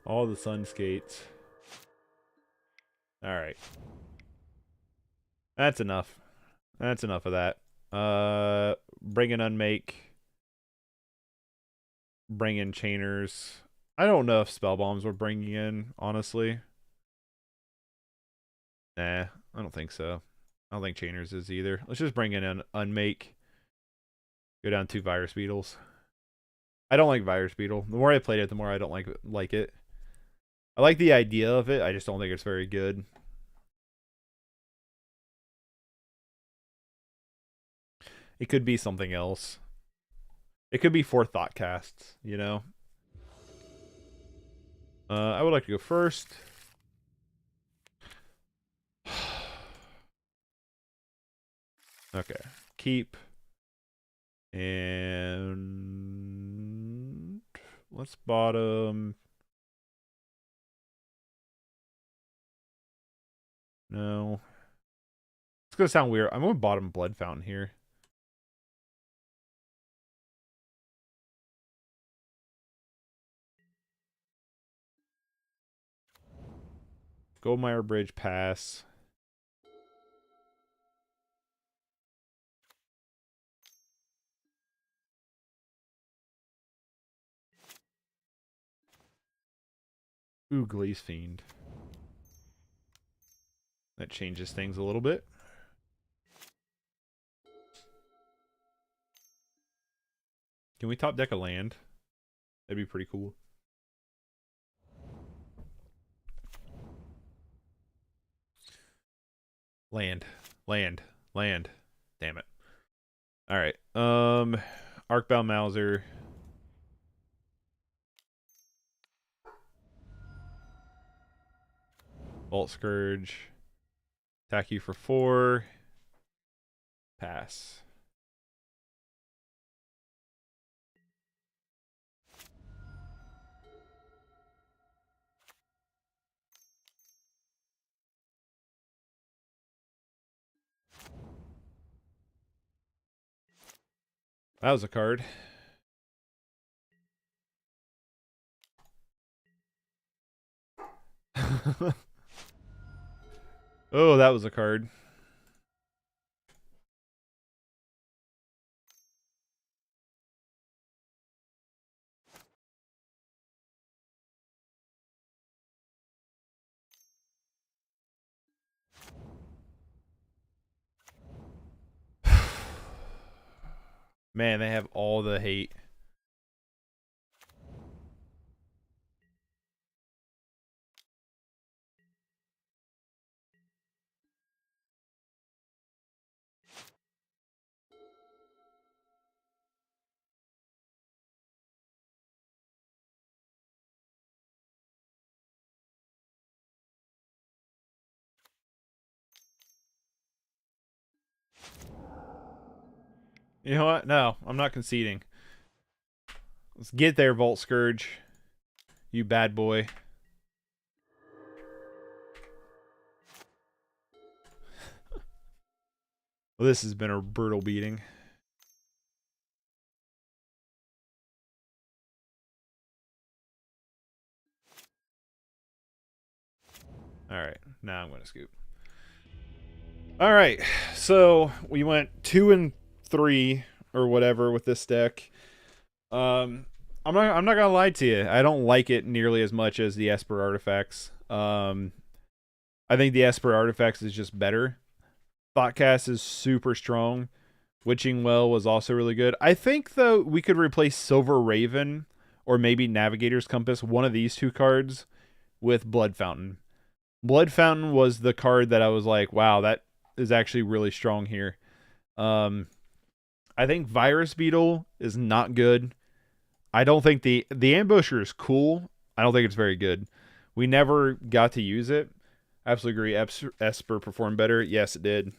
All the sun skates. Alright. That's enough. That's enough of that. Bring in Unmake. Bring in Chainers. I don't know if Spellbombs we're bringing in, honestly. Nah, I don't think so. I don't think Chainers is either. Let's just bring in an Unmake. Go down 2 Virus Beetles. I don't like Virus Beetle. The more I played it, the more I don't like it. I like the idea of it. I just don't think it's very good. It could be something else. It could be 4 Thoughtcasts, you know? I would like to go first. Okay. Keep. And let's bottom. No. It's gonna sound weird. I'm gonna bottom Blood Fountain here. Goldmire Bridge pass. Ooh, Glaze Fiend. That changes things a little bit. Can we top deck a land? That'd be pretty cool. Land. Land. Land. Damn it. Alright. Arcbound Mouser. Vault Skirge. Attack you for 4. Pass. That was a card. Oh, that was a card. Man, they have all the hate. You know what? No, I'm not conceding. Let's get there, Vault Skirge. You bad boy. Well, this has been a brutal beating. Alright, now I'm going to scoop. Alright, so we went 2 and 3 or whatever with this deck. I'm not gonna lie to you. I don't like it nearly as much as the Esper Artifacts. I think the Esper Artifacts is just better. Thoughtcast is super strong. Witching Well was also really good. I think though we could replace Silver Raven or maybe Navigator's Compass, one of these 2 cards, with Blood Fountain. Blood Fountain was the card that I was like, wow, that is actually really strong here. I think Virus Beetle is not good. I don't think the Ambusher is cool. I don't think it's very good. We never got to use it. Absolutely agree. Esper performed better. Yes, it did.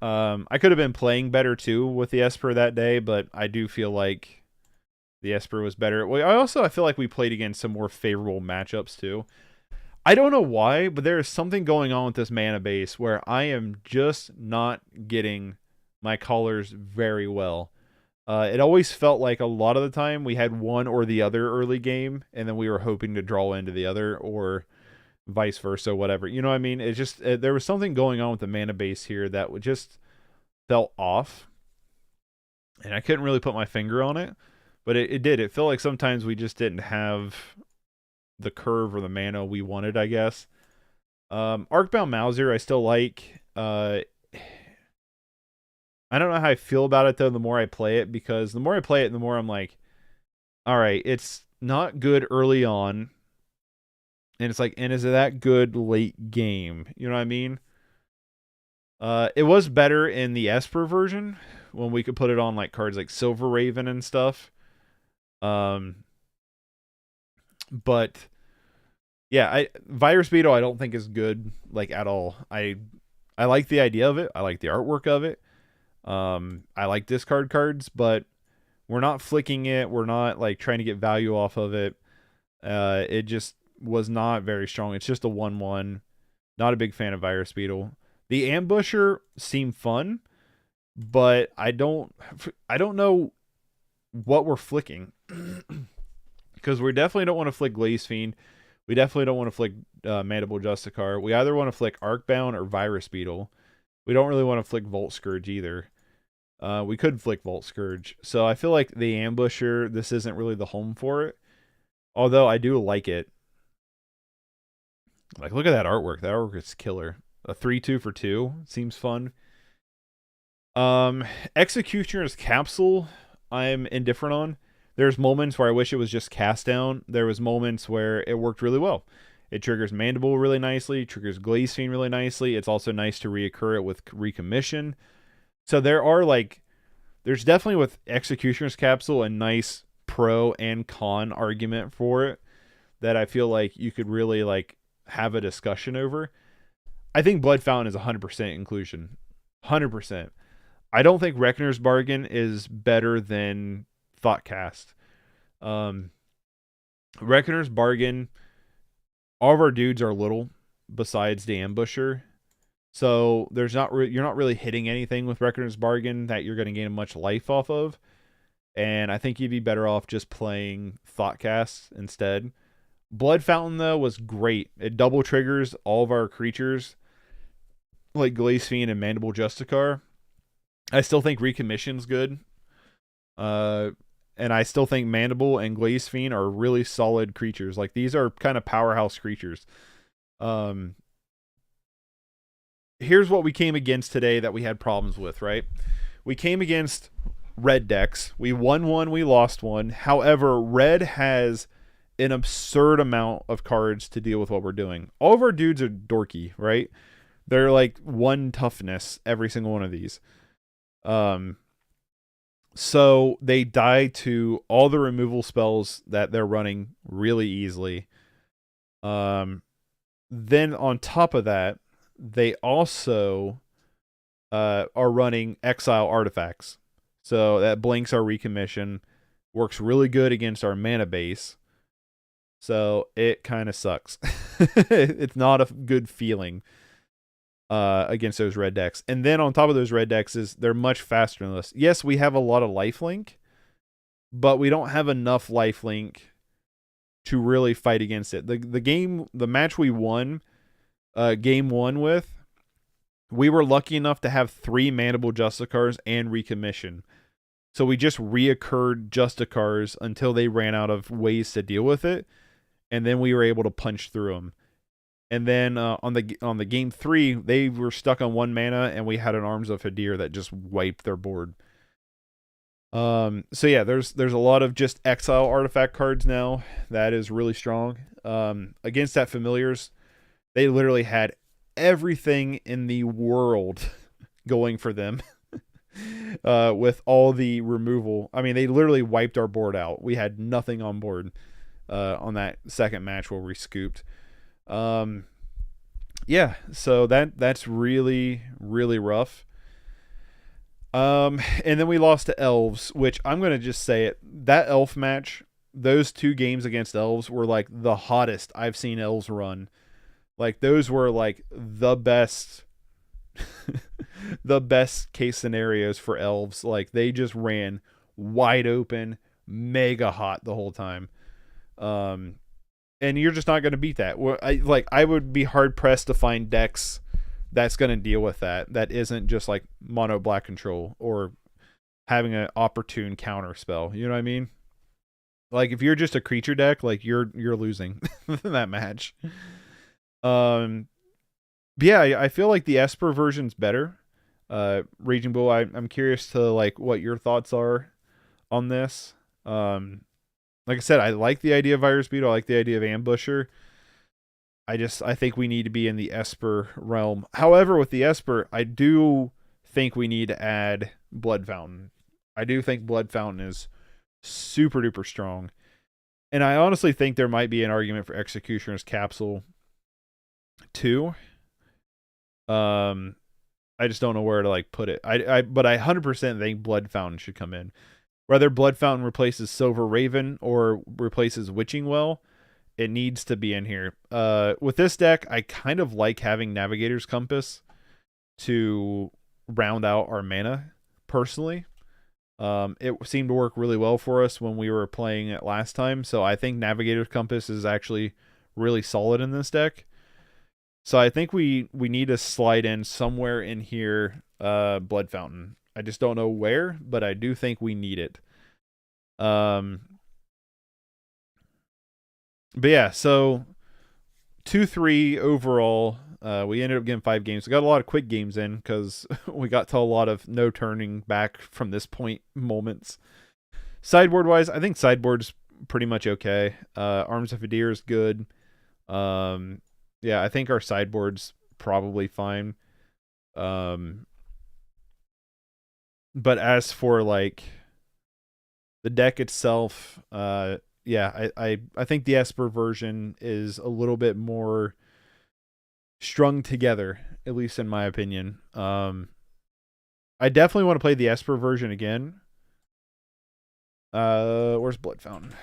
I could have been playing better too with the Esper that day, but I do feel like the Esper was better. I feel like we played against some more favorable matchups too. I don't know why, but there is something going on with this mana base where I am just not getting my colors very well. It always felt like a lot of the time we had one or the other early game, and then we were hoping to draw into the other, or vice versa, whatever. You know what I mean? It's just there was something going on with the mana base here that just felt off, and I couldn't really put my finger on it, but it did. It felt like sometimes we just didn't have the curve or the mana we wanted, I guess. Arcbound Mouser I still like. I don't know how I feel about it, though, the more I play it, because the more I play it, the more I'm like, all right, it's not good early on, and it's like, and is it that good late game? You know what I mean? It was better in the Esper version, when we could put it on like cards like Silver Raven and stuff. But yeah, Virus Beetle I don't think is good, like, at all. I like the idea of it. I like the artwork of it. I like discard cards, but we're not flicking it. We're not like trying to get value off of it. It just was not very strong. It's just a 1/1. Not a big fan of Virus Beetle. The Ambusher seemed fun, but I don't know what we're flicking. Because we definitely don't want to flick Glaze Fiend. We definitely don't want to flick Mandible Justiciar. We either want to flick Arcbound or Virus Beetle. We don't really want to flick Vault Skirge either. We could flick Vault Skirge. So I feel like the Ambusher, this isn't really the home for it. Although I do like it. Like, look at that artwork. That artwork is killer. A 3/2 for 2. Seems fun. Executioner's Capsule, I'm indifferent on. There's moments where I wish it was just cast down. There was moments where it worked really well. It triggers Mandible really nicely, triggers Glaze Fiend really nicely. It's also nice to reoccur it with Recommission. So there's definitely with Executioner's Capsule a nice pro and con argument for it that I feel like you could really like have a discussion over. I think Blood Fountain is 100% inclusion. 100%. I don't think Reckoner's Bargain is better than Thoughtcast. Reckoner's Bargain, all of our dudes are little besides the Ambusher. So there's you're not really hitting anything with Reckoner's Bargain that you're going to gain much life off of. And I think you'd be better off just playing Thoughtcast instead. Blood Fountain, though, was great. It double triggers all of our creatures, like Glaze Fiend and Mandible Justiciar. I still think Recommission's good. And I still think Mandible and Glaze Fiend are really solid creatures. Like, these are kind of powerhouse creatures. Here's what we came against today that we had problems with, right? We came against red decks. We won one, we lost one. However, red has an absurd amount of cards to deal with what we're doing. All of our dudes are dorky, right? They're like 1 toughness, every single one of these. So they die to all the removal spells that they're running really easily. Then on top of that, they also are running exile artifacts. So that blinks our Recommission, works really good against our mana base. So it kind of sucks. It's not a good feeling against those red decks. And then on top of those red decks is they're much faster than us. Yes, we have a lot of lifelink, but we don't have enough lifelink to really fight against it. The match we won, game 1 with, we were lucky enough to have 3 Mandible Justicars and Recommission. So we just reoccurred Justicars until they ran out of ways to deal with it, and then we were able to punch through them. And then on the game 3, they were stuck on 1 mana, and we had an Arms of Hadar that just wiped their board. So yeah, there's a lot of just exile artifact cards now. That is really strong. Against that Familiars, they literally had everything in the world going for them. With all the removal. I mean, they literally wiped our board out. We had nothing on board on that second match where we scooped. Yeah, so that's really, really rough. And then we lost to Elves, which I'm going to just say it. That Elf match, those 2 games against Elves were like the hottest I've seen Elves run. Like those were like the best the best case scenarios for elves. Like they just ran wide open, mega hot the whole time. And you're just not going to beat that. I would be hard pressed to find decks that's going to deal with that. That isn't just like mono black control or having an opportune counter spell. You know what I mean? Like if you're just a creature deck, like you're losing that match. Yeah, I feel like the Esper version's better. Raging Bull, I'm curious to like what your thoughts are on this. Like I said, I like the idea of Virus Beetle. I like the idea of Ambusher. I think we need to be in the Esper realm. However, with the Esper, I do think we need to add Blood Fountain. I do think Blood Fountain is super duper strong. And I honestly think there might be an argument for Executioner's Capsule too. I just don't know where to like put it. But I 100% think Blood Fountain should come in. Whether Blood Fountain replaces Silver Raven or replaces Witching Well, it needs to be in here. With this deck, I kind of like having Navigator's Compass to round out our mana, personally. It seemed to work really well for us when we were playing it last time, so I think Navigator's Compass is actually really solid in this deck. So I think we need to slide in somewhere in here Blood Fountain. I just don't know where, but I do think we need it. But yeah, so 2-3 overall. We ended up getting 5 games. We got a lot of quick games in because we got to a lot of no turning back from this point moments. Sideboard wise, I think sideboard's pretty much okay. Arms of Hadar is good. Yeah, I think our sideboard's probably fine. But as for like the deck itself, yeah, I think the Esper version is a little bit more strung together, at least in my opinion. I definitely want to play the Esper version again. Where's Blood Fountain?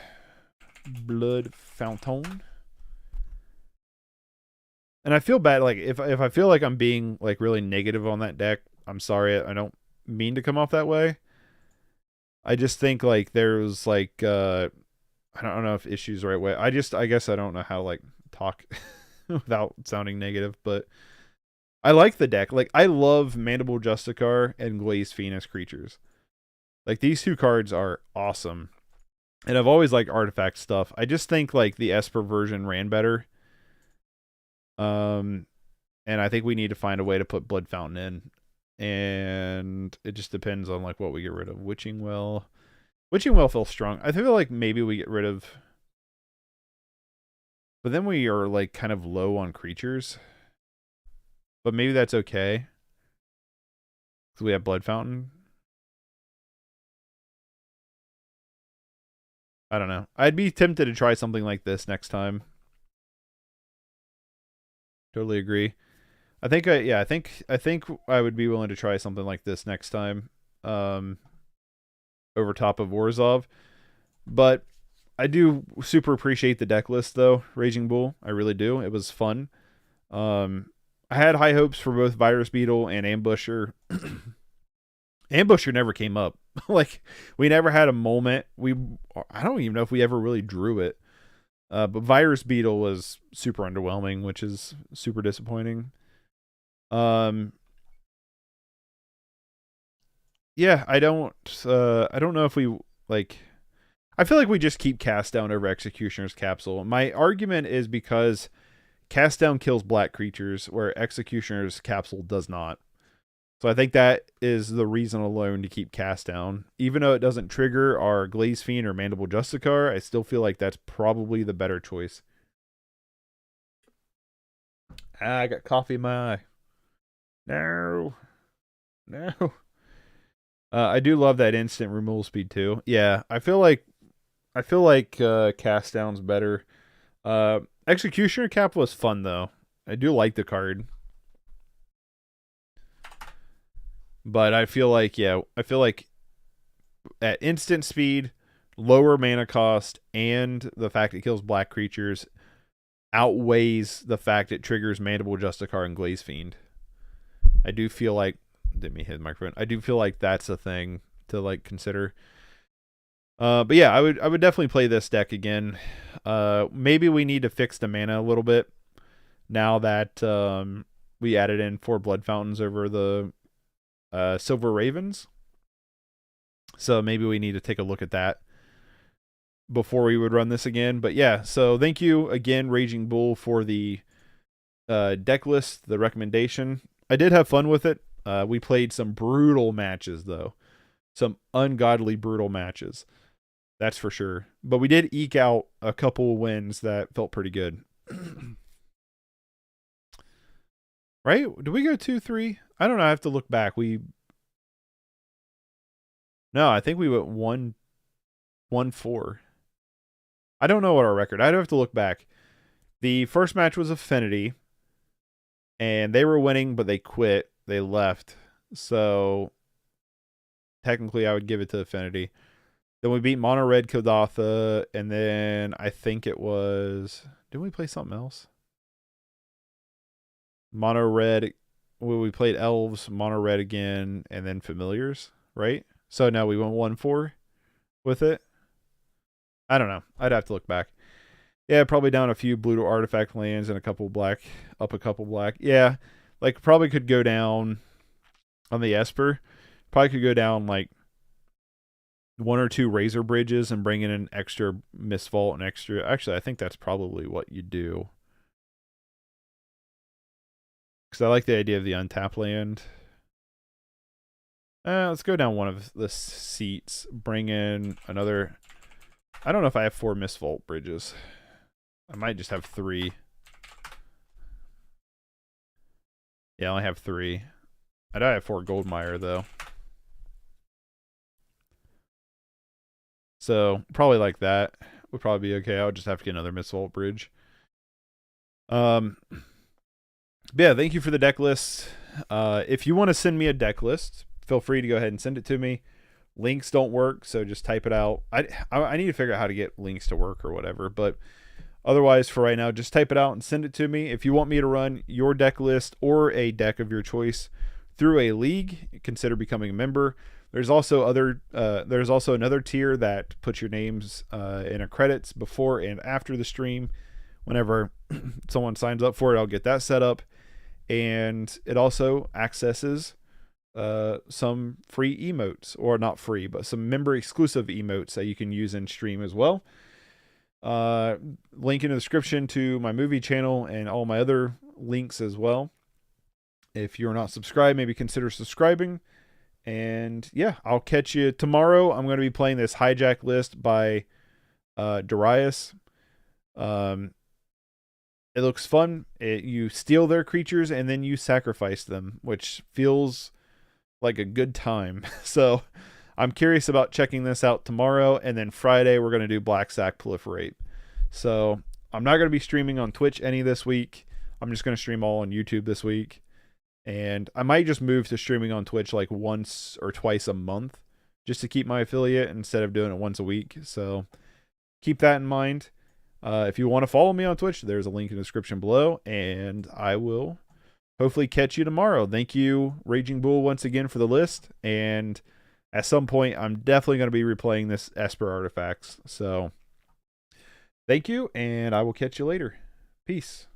Blood Fountain. And I feel bad, like if I feel like I'm being like really negative on that deck, I'm sorry. I don't mean to come off that way. I just think like there's like I don't know if issues the right way. I guess I don't know how to like talk without sounding negative, but I like the deck. Like I love Mandible Justiciar and Glaze Fiend as creatures. Like these two cards are awesome. And I've always liked artifact stuff. I just think like the Esper version ran better. And I think we need to find a way to put Blood Fountain in. And it just depends on like what we get rid of. Witching Well. Witching Well feels strong. I feel like maybe we get rid of, but then we are like kind of low on creatures. But maybe that's okay. Because we have Blood Fountain. I don't know. I'd be tempted to try something like this next time. Totally agree. I think I think I would be willing to try something like this next time. Over top of Orzhov. But I do super appreciate the deck list though, Raging Bull. I really do. It was fun. I had high hopes for both Virus Beetle and Ambusher. Ambusher never came up. Like we never had a moment. I don't even know if we ever really drew it. But Virus Beetle was super underwhelming, which is super disappointing. Yeah, I don't know if we like. I feel like we just keep Cast Down over Executioner's Capsule. My argument is because Cast Down kills black creatures, where Executioner's Capsule does not. So I think that is the reason alone to keep Cast Down. Even though it doesn't trigger our Glaze Fiend or Mandible Justiciar, I still feel like that's probably the better choice. I got coffee in my eye. No. I do love that instant removal speed too. Yeah, I feel like Cast Down's better. Executioner Cap was fun though. I do like the card. But I feel like at instant speed, lower mana cost, and the fact it kills black creatures, outweighs the fact it triggers Mandible Justiciar and Glaze Fiend. I do feel like, didn't mean hit the microphone. I do feel like that's a thing to like consider. But yeah, I would definitely play this deck again. Maybe we need to fix the mana a little bit now that we added in 4 Blood Fountains over the Silver Ravens. So maybe we need to take a look at that before we would run this again. But yeah, so thank you again, Raging Bull, for the deck list, the recommendation. I did have fun with it. We played some brutal matches, though. Some ungodly brutal matches. That's for sure. But we did eke out a couple wins that felt pretty good. Right? Did we go 2-3? I don't know. I have to look back. No, I think we went 1-4. I don't know what our record. I'd have to look back. The first match was Affinity, and they were winning, but they quit. They left. So technically, I would give it to Affinity. Then we beat Mono Red Kuldotha, and then I think it was... Didn't we play something else? Mono Red... Well, we played Elves, Mono Red again, and then Familiars, right? So now we went 1-4 with it. I don't know. I'd have to look back. Yeah, probably down a few blue to artifact lands and a couple black, up a couple black. Yeah, like probably could go down on the Esper. Probably could go down like 1 or 2 Razor Bridges and bring in an extra Mistvault and extra. Actually, I think that's probably what you do. Because I like the idea of the untap land. Let's go down one of the seats. Bring in another... I don't know if I have 4 Mistvault Bridges. I might just have 3. Yeah, I only have 3. I do have 4 Goldmire, though. So, probably like that. Would probably be okay. I would just have to get another Mistvault Bridge. Yeah, thank you for the deck list. If you want to send me a deck list, feel free to go ahead and send it to me. Links don't work, so just type it out. I need to figure out how to get links to work or whatever, but otherwise for right now, just type it out and send it to me. If you want me to run your deck list or a deck of your choice through a league, consider becoming a member. There's also another tier that puts your names in a credits before and after the stream. Whenever someone signs up for it, I'll get that set up, and it also accesses some free emotes, or not free, but some member exclusive emotes that you can use in stream as well. Link in the description to my movie channel and all my other links as well. If you're not subscribed, maybe consider subscribing. And yeah, I'll catch you tomorrow. I'm going to be playing this hijack list by Darius. It looks fun. You steal their creatures and then you sacrifice them, which feels like a good time. So I'm curious about checking this out tomorrow, and then Friday we're going to do Black Sack Proliferate. So I'm not going to be streaming on Twitch any this week. I'm just going to stream all on YouTube this week, and I might just move to streaming on Twitch like once or twice a month just to keep my affiliate instead of doing it once a week. So keep that in mind. If you want to follow me on Twitch, there's a link in the description below, and I will hopefully catch you tomorrow. Thank you, Raging Bull, once again for the list. And at some point, I'm definitely going to be replaying this Esper Artifacts. So thank you, and I will catch you later. Peace.